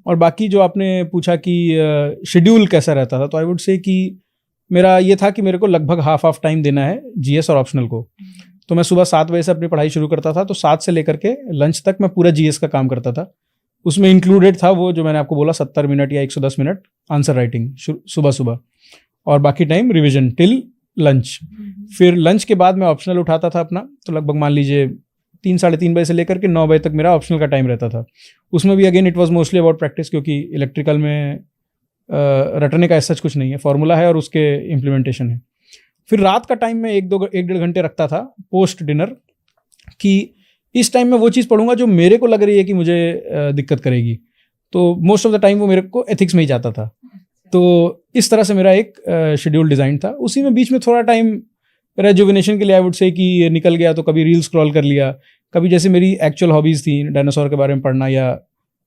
Speaker 1: और बाकी जो आपने पूछा कि शेड्यूल कैसा रहता था, तो आई वुड से कि मेरा ये था कि मेरे को लगभग हाफ टाइम देना है जीएस और ऑप्शनल को। तो मैं सुबह 7 बजे से अपनी पढ़ाई शुरू करता था, तो 7 से लेकर के लंच तक मैं पूरा जीएस का काम करता था। उसमें इंक्लूडेड था वो जो मैंने आपको बोला 70 मिनट या 110 मिनट आंसर राइटिंग सुबह, और बाकी टाइम रिविजन टिल लंच। फिर लंच के बाद मैं ऑप्शनल उठाता था अपना, तो लगभग मान लीजिए 3 साढ़े 3 बजे से लेकर के 9 बजे तक मेरा ऑप्शनल का टाइम रहता था। उसमें भी again it was mostly about practice, क्योंकि इलेक्ट्रिकल में रटने का ऐसा कुछ नहीं है, फॉर्मूला है और उसके इम्प्लीमेंटेशन है। फिर रात का टाइम में 1-1.5 घंटे रखता था पोस्ट डिनर, कि इस टाइम में वो चीज़ पढ़ूंगा जो मेरे को लग रही है कि मुझे दिक्कत करेगी। तो मोस्ट ऑफ द टाइम वो मेरे को एथिक्स में ही जाता था। तो इस तरह से मेरा एक शेड्यूल डिज़ाइन था। उसी में बीच में थोड़ा टाइम रेजुविनेशन के लिए आई वुड से कि निकल गया, तो कभी रील स्क्रॉल कर लिया, कभी जैसे मेरी एक्चुअल हॉबीज़ थी डायनासोर के बारे में पढ़ना, या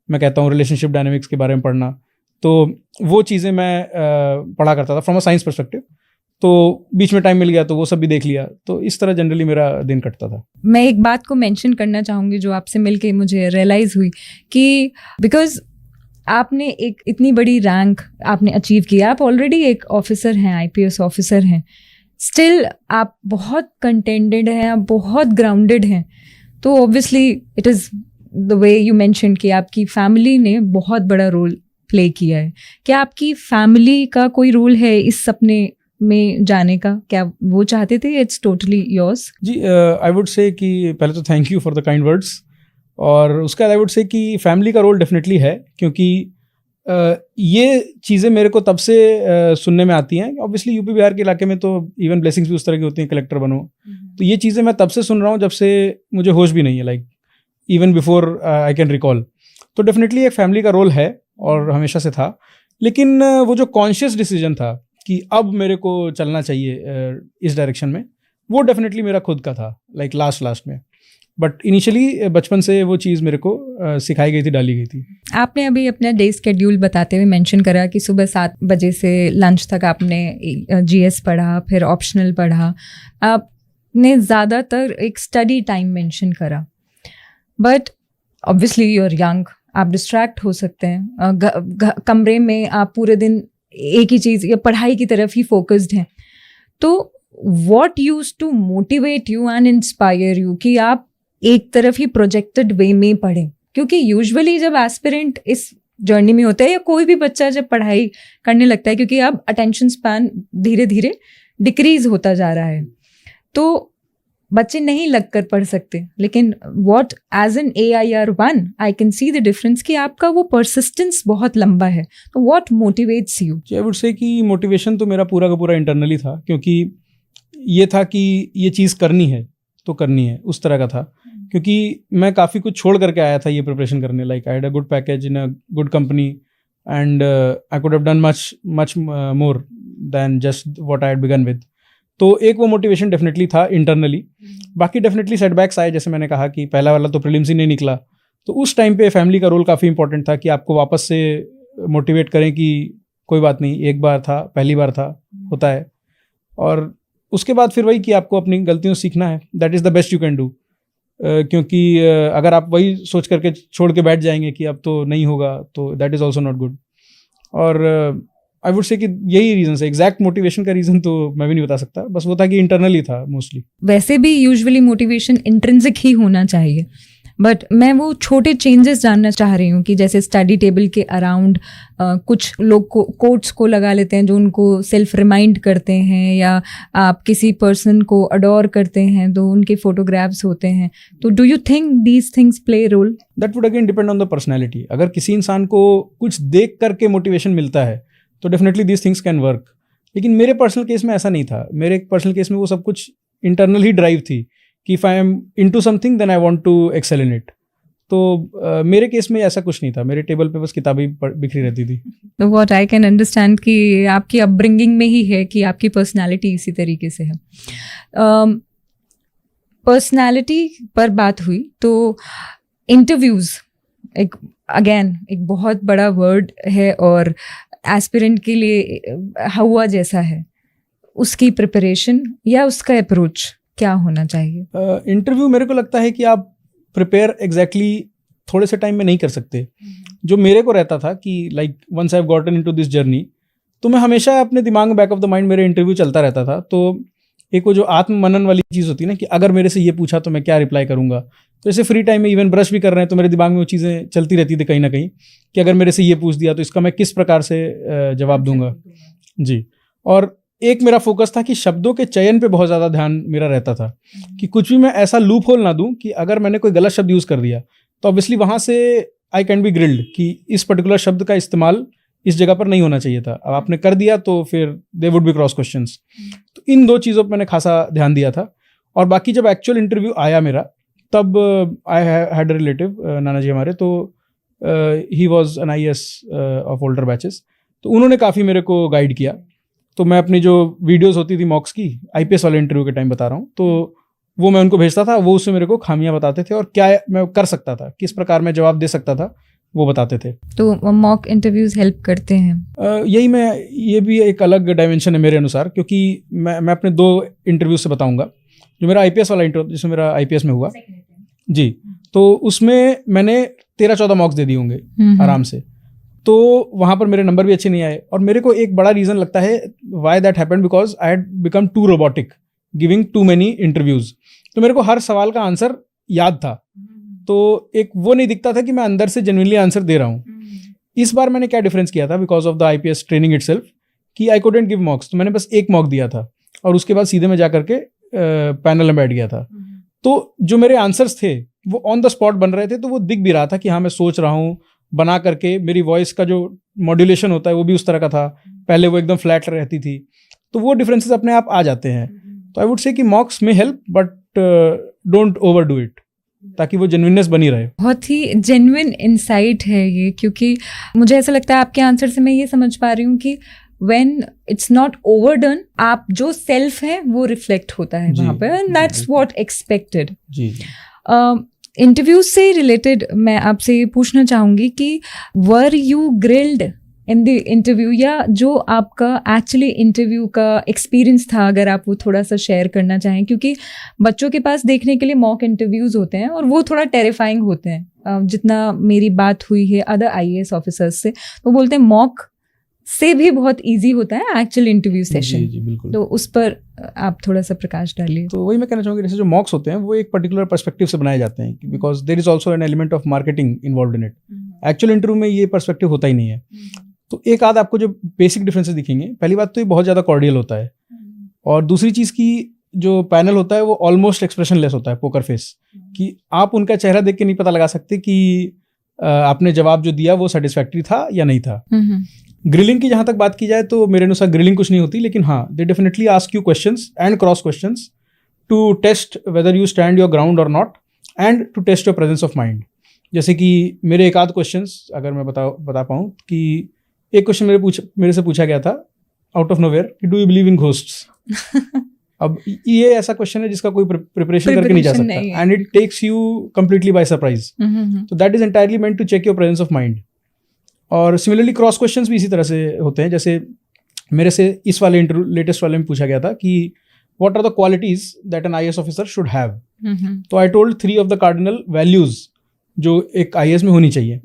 Speaker 1: मैं कहता हूँ रिलेशनशिप डायनामिक्स के बारे में पढ़ना, तो वो चीज़ें मैं पढ़ा करता था फ्रॉम अ साइंस पर्सपेक्टिव। तो बीच में टाइम मिल गया तो वो सब भी देख लिया। तो इस तरह जनरली मेरा दिन कटता था।
Speaker 2: मैं एक बात को मेंशन करना चाहूँगी जो आपसे मिलके मुझे रियलाइज़ हुई कि बिकॉज आपने एक इतनी बड़ी रैंक आपने अचीव किया, आप ऑलरेडी एक ऑफिसर हैं, आईपीएस ऑफिसर हैं, स्टिल आप बहुत कंटेंटेड हैं, आप बहुत ग्राउंडेड हैं। तो obviously it is the way you mention कि आपकी फैमिली ने बहुत बड़ा रोल प्ले किया है। क्या आपकी फैमिली का कोई रोल है इस सपने में जाने का? क्या वो चाहते थे? It's totally yours.
Speaker 1: जी, आई वुड से कि पहले तो thank you for the kind words, और उसका आई वुड से कि फैमिली का रोल डेफिनेटली है, क्योंकि ये चीज़ें मेरे को तब से सुनने में आती हैं। ऑब्वियसली यूपी बिहार के इलाके में तो इवन ब्लेसिंग्स भी उस तरह की होती हैं, कलेक्टर बनो, तो ये चीज़ें मैं तब से सुन रहा हूँ जब से मुझे होश भी नहीं है, like even before I can recall. तो डेफिनेटली एक फैमिली का रोल है और हमेशा से था। लेकिन वो जो कॉन्शियस डिसीजन था कि अब मेरे को चलना चाहिए इस डायरेक्शन में, वो डेफिनेटली मेरा खुद का था, लाइक लास्ट में। बट इनिशियली बचपन से वो चीज़ मेरे को सिखाई गई थी, डाली गई थी।
Speaker 2: आपने अभी अपना डे स्केड्यूल बताते हुए मेंशन करा कि सुबह 7 बजे से लंच तक आपने जीएस पढ़ा, फिर ऑप्शनल पढ़ा, आपने ज़्यादातर एक स्टडी टाइम मेंशन करा। But obviously you are young, आप डिस्ट्रैक्ट हो सकते हैं, कमरे में आप पूरे दिन एक ही चीज़ या पढ़ाई की तरफ ही फोकस्ड हैं। तो what used to motivate you and inspire you कि आप एक तरफ ही प्रोजेक्टेड वे में पढ़ें? क्योंकि यूजुअली जब एस्पिरेंट इस जर्नी में होता है, या कोई भी बच्चा जब पढ़ाई करने लगता है, क्योंकि अब अटेंशन स्पैन धीरे धीरे डिक्रीज होता जा रहा है, तो बच्चे नहीं लगकर पढ़ सकते। लेकिन what as an AIR1 I can see the difference कि आपका वो परसिस्टेंस बहुत लंबा है। तो what motivates you?
Speaker 1: I would say कि मोटिवेशन तो मेरा पूरा का पूरा इंटरनली था, क्योंकि ये था कि ये चीज़ करनी है तो करनी है, उस तरह का था। क्योंकि मैं काफ़ी कुछ छोड़ करके आया था ये प्रिपरेशन करने, like I had a good package in a good company and I could have done much more than just what I had begun with. तो एक वो मोटिवेशन डेफिनेटली था इंटरनली। बाकी डेफिनेटली सेटबैक्स आए, जैसे मैंने कहा कि पहला वाला तो प्रीलिम्स ही नहीं निकला, तो उस टाइम पे फैमिली का रोल काफ़ी इंपॉर्टेंट था कि आपको वापस से मोटिवेट करें कि कोई बात नहीं, एक बार था, पहली बार था, होता है। और उसके बाद फिर वही कि आपको अपनी गलतियों से सीखना है, that is the best you can do. क्योंकि अगर आप वही सोच करके छोड़ के बैठ जाएंगे कि अब तो नहीं होगा, तो that is also not good. और आई वुड से कि यही रीज़न है। एग्जैक्ट मोटिवेशन का रीज़न तो मैं भी नहीं बता सकता, बस वो था कि इंटरनली था मोस्टली।
Speaker 2: वैसे भी यूजुअली मोटिवेशन इंट्रिंसिक ही होना चाहिए, बट मैं वो छोटे चेंजेस जानना चाह रही हूँ कि जैसे स्टडी टेबल के अराउंड कुछ लोग को कोट्स को लगा लेते हैं जो उनको सेल्फ रिमाइंड करते हैं, या आप किसी पर्सन को अडोर करते हैं तो उनके फोटोग्राफ्स होते हैं। तो do you think these things play role?
Speaker 1: That would again depend on the personality. अगर किसी इंसान को कुछ देख करके मोटिवेशन मिलता है तो definitely these things can work. लेकिन मेरे पर्सनल केस में ऐसा नहीं था। मेरे पर्सनल केस में वो सब कुछ इंटरनल ही ड्राइव थी कि if I am into something then I want to excel in it. तो मेरे केस में ऐसा कुछ नहीं था, मेरे टेबल पे बस किताबें बिखरी रहती थी।
Speaker 2: तो व्हाट आई कैन अंडरस्टैंड कि आपकी अपब्रिंगिंग में ही है कि आपकी पर्सनालिटी इसी तरीके से है। पर्सनालिटी पर बात हुई तो इंटरव्यूज़ एक बहुत बड़ा वर्ड है और एस्पिरेंट के लिए हवा जैसा है। उसकी प्रिपरेशन या उसका अप्रोच क्या होना चाहिए?
Speaker 1: इंटरव्यू मेरे को लगता है कि आप प्रिपेयर एग्जैक्टली थोड़े से टाइम में नहीं कर सकते। जो मेरे को रहता था कि like once I have gotten into this journey, तो मैं हमेशा अपने दिमाग में बैक ऑफ द माइंड मेरे इंटरव्यू चलता रहता था। तो एक वो जो आत्ममनन वाली चीज़ होती है ना कि अगर मेरे से ये पूछा तो मैं क्या रिप्लाई करूँगा। तो जैसे फ्री टाइम में इवन ब्रश भी कर रहे हैं तो मेरे दिमाग में वो चीज़ें चलती रहती थी कहीं ना कहीं कि अगर मेरे से ये पूछ दिया तो इसका मैं किस प्रकार से जवाब दूंगा। जी। और एक मेरा फोकस था कि शब्दों के चयन पे बहुत ज़्यादा ध्यान मेरा रहता था कि कुछ भी मैं ऐसा लूप होल ना दूं कि अगर मैंने कोई गलत शब्द यूज़ कर दिया तो ऑब्वियसली वहाँ से आई कैन बी ग्रिल्ड कि इस पर्टिकुलर शब्द का इस्तेमाल इस जगह पर नहीं होना चाहिए था। अब आपने कर दिया तो फिर they would be cross questions. तो इन दो चीज़ों पर मैंने खासा ध्यान दिया था। और बाकी जब एक्चुअल इंटरव्यू आया मेरा, तब आई हैड अ रिलेटिव, नाना जी हमारे, तो he was an IAS of older batches. तो उन्होंने काफ़ी मेरे को गाइड किया। तो मैं अपनी जो वीडियोस होती थी मॉक्स की, IPS वाले इंटरव्यू के टाइम बता रहा हूँ, तो वो मैं उनको भेजता था। वो उससे मेरे को खामियां बताते थे और क्या मैं कर सकता था, किस प्रकार मैं जवाब दे सकता था, वो बताते थे।
Speaker 2: तो मॉक इंटरव्यूज हेल्प करते हैं?
Speaker 1: ये भी एक अलग डायमेंशन है मेरे अनुसार, क्योंकि मैं अपने 2 इंटरव्यू से बताऊंगा। जो मेरा IPS वाला इंटरव्यू, जिसमें मेरा IPS में हुआ जी, तो उसमें मैंने 13-14 मॉक्स दे दिए होंगे आराम से। तो वहाँ पर मेरे नंबर भी अच्छे नहीं आए। और मेरे को एक बड़ा रीज़न लगता है why that happened, because I had become too robotic giving too many interviews. तो मेरे को हर सवाल का आंसर याद था, तो एक वो नहीं दिखता था कि मैं अंदर से जेन्युइनली आंसर दे रहा हूँ। इस बार मैंने क्या डिफरेंस किया था, because of the IPS training itself, कि आई कुडंट गिव मॉक्स। तो मैंने बस 1 मॉक दिया था और उसके बाद सीधे मैं जा करके पैनल में बैठ गया था। तो जो मेरे आंसर्स थे वो ऑन द स्पॉट बन रहे थे, तो वो दिख भी रहा था कि हाँ मैं सोच रहा हूँ बना करके। मेरी वॉइस का जो मॉड्यूलेशन होता है वो भी उस तरह का था, पहले वो एकदम फ्लैट रहती थी। तो वो डिफरेंसेस अपने आप आ जाते हैं। तो आई वुड से कि मॉक्स में help, but don't overdo it, ताकि वो जेन्युइननेस बनी रहे।
Speaker 2: बहुत ही जेन्युइन इंसाइट है ये, क्योंकि मुझे ऐसा लगता है आपके आंसर से मैं ये समझ पा रही हूँ कि when it's not overdone, आप जो सेल्फ है वो रिफ्लेक्ट होता है वहाँ पे, and that's what expected।
Speaker 1: जी।
Speaker 2: इंटरव्यूज से रिलेटेड मैं आपसे ये पूछना चाहूँगी कि were you grilled in the interview, या जो आपका एक्चुअली इंटरव्यू का एक्सपीरियंस था, अगर आप वो थोड़ा सा शेयर करना चाहें, क्योंकि बच्चों के पास देखने के लिए मॉक इंटरव्यूज़ होते हैं और वो थोड़ा टेरिफाइंग होते हैं। जितना मेरी बात हुई है अदर IAS ऑफिसर्स से, तो बोलते हैं मॉक से भी बहुत इजी होता है एक्चुअल इंटरव्यू सेशन।
Speaker 1: जी, बिल्कुल।
Speaker 2: तो उस पर आप थोड़ा सा प्रकाश डालिए।
Speaker 1: तो वही मैं कहना चाहूँगी, जैसे जो मॉक्स होते हैं वो एक पर्टिकुलर पर्सपेक्टिव से बनाए जाते हैं, because there is also an element of marketing involve in it. Actual interview में ये पर्सपेक्टिव होता ही नहीं है। तो एक आध आपको जो बेसिक डिफरेंसेस दिखेंगे, पहली बात तो ये बहुत ज़्यादा कॉर्डियल होता है, और दूसरी चीज़ की जो पैनल होता है वो ऑलमोस्ट एक्सप्रेशनलेस होता है, पोकर फेस, कि आप उनका चेहरा देख के नहीं पता लगा सकते कि आपने जवाब जो दिया वो सेटिस्फैक्टरी था या नहीं था। ग्रिलिंग की जहाँ तक बात की जाए तो मेरे अनुसार ग्रिलिंग कुछ नहीं होती, लेकिन हाँ they definitely ask you questions and cross questions to test whether you stand your ground or not, and to test your presence of mind. जैसे कि मेरे एक आध क्वेश्चंस अगर मैं बता पाऊँ, कि एक क्वेश्चन मेरे से पूछा गया था आउट ऑफ नोवेयर कि do you believe in ghosts. अब ये ऐसा क्वेश्चन है जिसका कोई प्रिपरेशन करके नहीं जा सकता, and it takes you completely by surprise. तो that is entirely meant to check your presence of mind. और सिमिलरली क्रॉस क्वेश्चंस भी इसी तरह से होते हैं। जैसे मेरे से इस वाले इंटरव्यू लेटेस्ट वाले में पूछा गया था कि what are the qualities that an IAS officer should have. तो I told 3 of the cardinal values जो एक IAS में होनी चाहिए।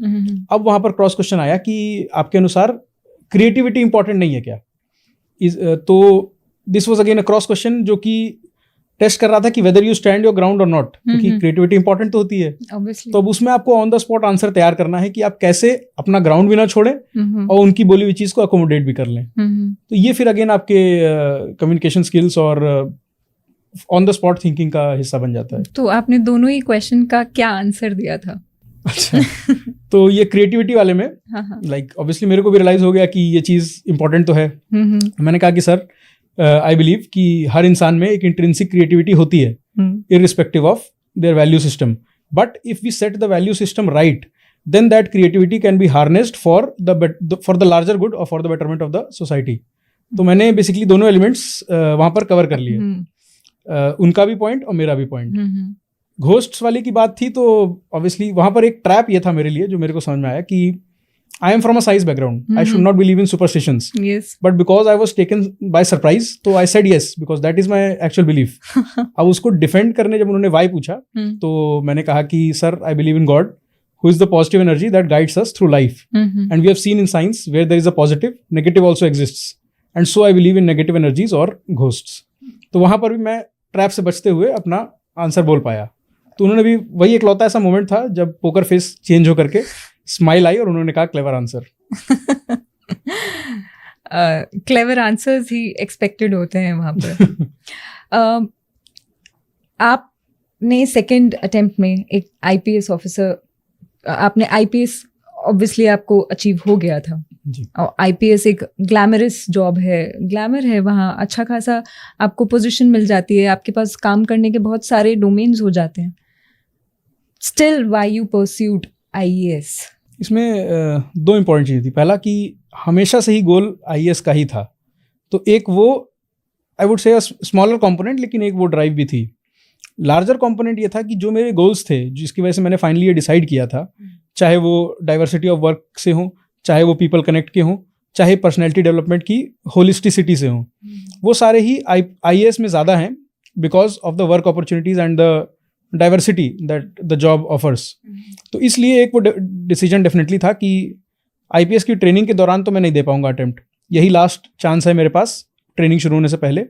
Speaker 1: अब वहां पर क्रॉस क्वेश्चन आया कि आपके अनुसार क्रिएटिविटी इंपॉर्टेंट नहीं है क्या? तो this was again a cross question जो कि टेस्ट कर रहा था कि weather you stand your ground or not, क्योंकि क्रिएटिविटी इंपॉर्टेंट तो होती है।
Speaker 2: Obviously.
Speaker 1: तो अब उसमें आपको ऑन द स्पॉट आंसर तैयार करना है कि आप कैसे अपना ग्राउंड भी ना छोड़ें और उनकी बोली हुई चीज को अकोमोडेट भी कर लें। तो ये फिर अगेन आपके कम्युनिकेशन स्किल्स और ऑन द स्पॉट थिंकिंग का हिस्सा बन जाता है।
Speaker 2: तो आपने दोनों ही क्वेश्चन का क्या आंसर दिया था?
Speaker 1: अच्छा, तो ये क्रिएटिविटी वाले में लाइक ऑब्वियसली मेरे को भी रियलाइज हो गया कि ये चीज इंपॉर्टेंट तो है। मैंने कहा कि सर आई बिलीव कि हर इंसान में एक इंट्रिंसिक क्रिएटिविटी होती है irrespective of their value system, but if we set the value system right then that creativity can be harnessed for the larger good और for the betterment of the society. तो मैंने basically दोनों elements वहां पर cover कर लिए, उनका भी पॉइंट और मेरा भी पॉइंट। घोस्ट्स वाली की बात थी तो ऑब्वियसली वहां पर एक ट्रैप ये था मेरे लिए जो मेरे को समझ में आया कि I am from a science background. I should not believe in superstitions.
Speaker 2: Yes.
Speaker 1: But because I was taken by surprise, तो I said yes because that is my actual belief. अब उसको डिफेंड करने जब उन्होंने why पूछा तो मैंने कहा कि sir I believe in God, who is the positive energy that guides us through life. And we have seen in science where there is a positive, negative also exists. And so I believe in negative energies or ghosts. तो वहां पर भी मैं trap से बचते हुए अपना answer बोल पाया। तो उन्होंने भी वही इकलौता ऐसा मोमेंट था जब पोकर फेस चेंज हो करके स्माइल आई और उन्होंने कहा क्लेवर आंसर।
Speaker 2: क्लेवर आंसर्स ही एक्सपेक्टेड होते हैं वहाँ पर। आपने सेकंड अटेम्प्ट में एक IPS ऑफिसर, आपने IPS ऑब्वियसली आपको अचीव हो गया था
Speaker 1: जी।
Speaker 2: और IPS एक ग्लैमरस जॉब है, ग्लैमर है, वहाँ अच्छा खासा आपको पोजीशन मिल जाती है, आपके पास काम करने के बहुत सारे डोमेन्स हो जाते हैं। Still why you pursued IAS?
Speaker 1: इसमें दो इंपॉर्टेंट चीज़ थी। पहला कि हमेशा से ही गोल IAS का ही था, तो एक वो आई वुड से स्मॉलर कंपोनेंट, लेकिन एक वो ड्राइव भी थी। लार्जर कंपोनेंट ये था कि जो मेरे गोल्स थे जिसकी वजह से मैंने फाइनली ये डिसाइड किया था, चाहे वो डाइवर्सिटी ऑफ वर्क से हो, चाहे वो पीपल कनेक्ट के हों, चाहे पर्सनैलिटी डेवलपमेंट की होलिस्टिसिटी से हों, वो सारे ही IAS में ज़्यादा हैं because of the work opportunities and the diversity that the job offers. तो इसलिए एक वो डिसीजन डेफिनेटली था कि IPS की ट्रेनिंग के दौरान तो मैं नहीं दे पाऊंगा अटेम्प्ट, यही लास्ट चांस है मेरे पास ट्रेनिंग शुरू होने से पहले।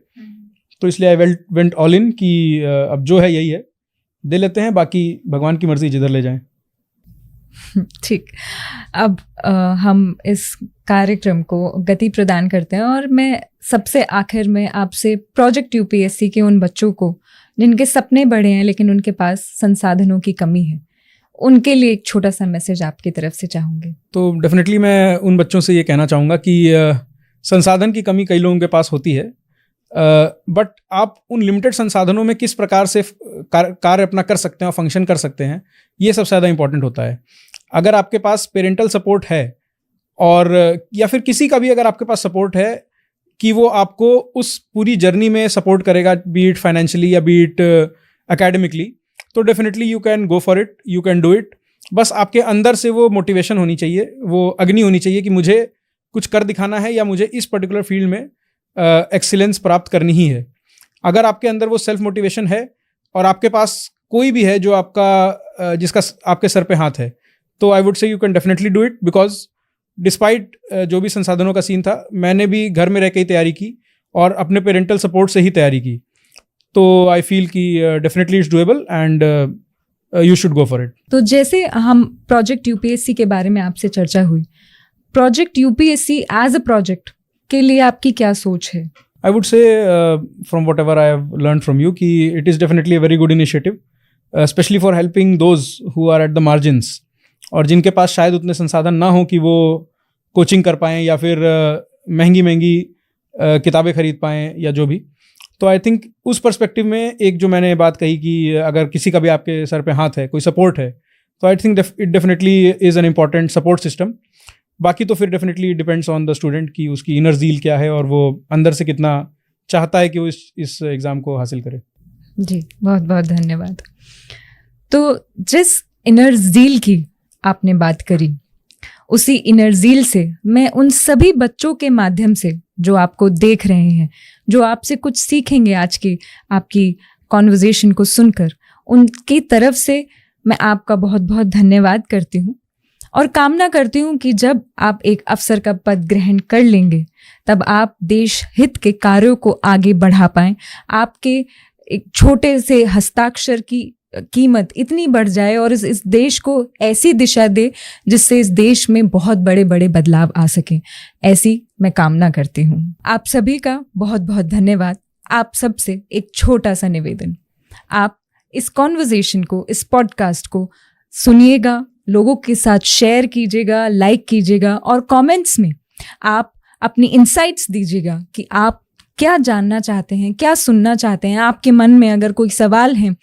Speaker 1: तो इसलिए आई वेंट ऑल इन कि अब जो है यही है, दे लेते हैं, बाकी भगवान की मर्जी जिधर ले जाएं।
Speaker 2: ठीक, अब हम इस कार्यक्रम को गति प्रदान करते हैं और मैं सबसे आखिर में आपसे प्रोजेक्ट UPSC के उन बच्चों को जिनके सपने बड़े हैं लेकिन उनके पास संसाधनों की कमी है, उनके लिए एक छोटा सा मैसेज आपकी तरफ से चाहूँगे।
Speaker 1: तो डेफिनेटली मैं उन बच्चों से ये कहना चाहूँगा कि संसाधन की कमी कई लोगों के पास होती है, बट आप उन लिमिटेड संसाधनों में किस प्रकार से कार्य अपना कर सकते हैं और फंक्शन कर सकते हैं, ये सबसे ज़्यादा इंपॉर्टेंट होता है। अगर आपके पास पेरेंटल सपोर्ट है और या फिर किसी का भी अगर आपके पास सपोर्ट है कि वो आपको उस पूरी जर्नी में सपोर्ट करेगा, बी इट फाइनेंशियली या बी इट एकेडमिकली, तो definitely you can go for it, you can do it. बस आपके अंदर से वो मोटिवेशन होनी चाहिए, वो अग्नि होनी चाहिए कि मुझे कुछ कर दिखाना है या मुझे इस पर्टिकुलर फील्ड में एक्सीलेंस प्राप्त करनी ही है। अगर आपके अंदर वो सेल्फ मोटिवेशन है और आपके पास कोई भी है जो आपका जिसका आपके सर पे हाथ है, तो आई वुड से you can definitely do it because despite जो भी संसाधनों का सीन था, मैंने भी घर में रह के ही तैयारी की और अपने पेरेंटल सपोर्ट से ही तैयारी की। तो आई फील कि definitely it's doable and you should go for it.
Speaker 2: तो जैसे हम प्रोजेक्ट UPSC के बारे में आपसे चर्चा हुई, project UPSC as a project के लिए आपकी क्या सोच है?
Speaker 1: I would say from whatever I have learned from you कि it is definitely a very good initiative, especially for helping those who are at the margins और जिनके पास शायद उतने संसाधन ना हो कि वो कोचिंग कर पाएँ या फिर महंगी महंगी किताबें खरीद पाएँ या जो भी। तो आई थिंक उस पर्सपेक्टिव में एक जो मैंने बात कही कि अगर किसी का भी आपके सर पे हाथ है, कोई सपोर्ट है, तो I think it definitely is an important support system. बाकी तो फिर definitely depends on the student कि उसकी इनर ज़ील क्या है और वो अंदर से कितना चाहता है कि वो इस एग्ज़ाम को हासिल करे।
Speaker 2: जी, बहुत बहुत धन्यवाद। तो जिस इनर ज़ील की आपने बात करी, उसी इनर ज़ील से मैं उन सभी बच्चों के माध्यम से जो आपको देख रहे हैं, जो आपसे कुछ सीखेंगे आज की आपकी कॉन्वर्जेशन को सुनकर, उनकी तरफ से मैं आपका बहुत बहुत धन्यवाद करती हूँ और कामना करती हूँ कि जब आप एक अफसर का पद ग्रहण कर लेंगे तब आप देश हित के कार्यों को आगे बढ़ा पाएं। आपके एक छोटे से हस्ताक्षर की कीमत इतनी बढ़ जाए और इस देश को ऐसी दिशा दे जिससे इस देश में बहुत बड़े बड़े बदलाव आ सकें, ऐसी मैं कामना करती हूँ। आप सभी का बहुत बहुत धन्यवाद। आप सबसे एक छोटा सा निवेदन, आप इस कॉन्वर्जेशन को, इस पॉडकास्ट को सुनिएगा, लोगों के साथ शेयर कीजिएगा, लाइक कीजिएगा और कमेंट्स में आप अपनी इनसाइट्स दीजिएगा कि आप क्या जानना चाहते हैं, क्या सुनना चाहते हैं। आपके मन में अगर कोई सवाल है,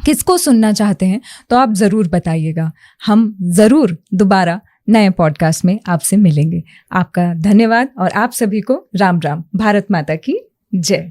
Speaker 2: किसको सुनना चाहते हैं, तो आप ज़रूर बताइएगा। हम ज़रूर दोबारा नए पॉडकास्ट में आपसे मिलेंगे। आपका धन्यवाद और आप सभी को राम राम। भारत माता की जय।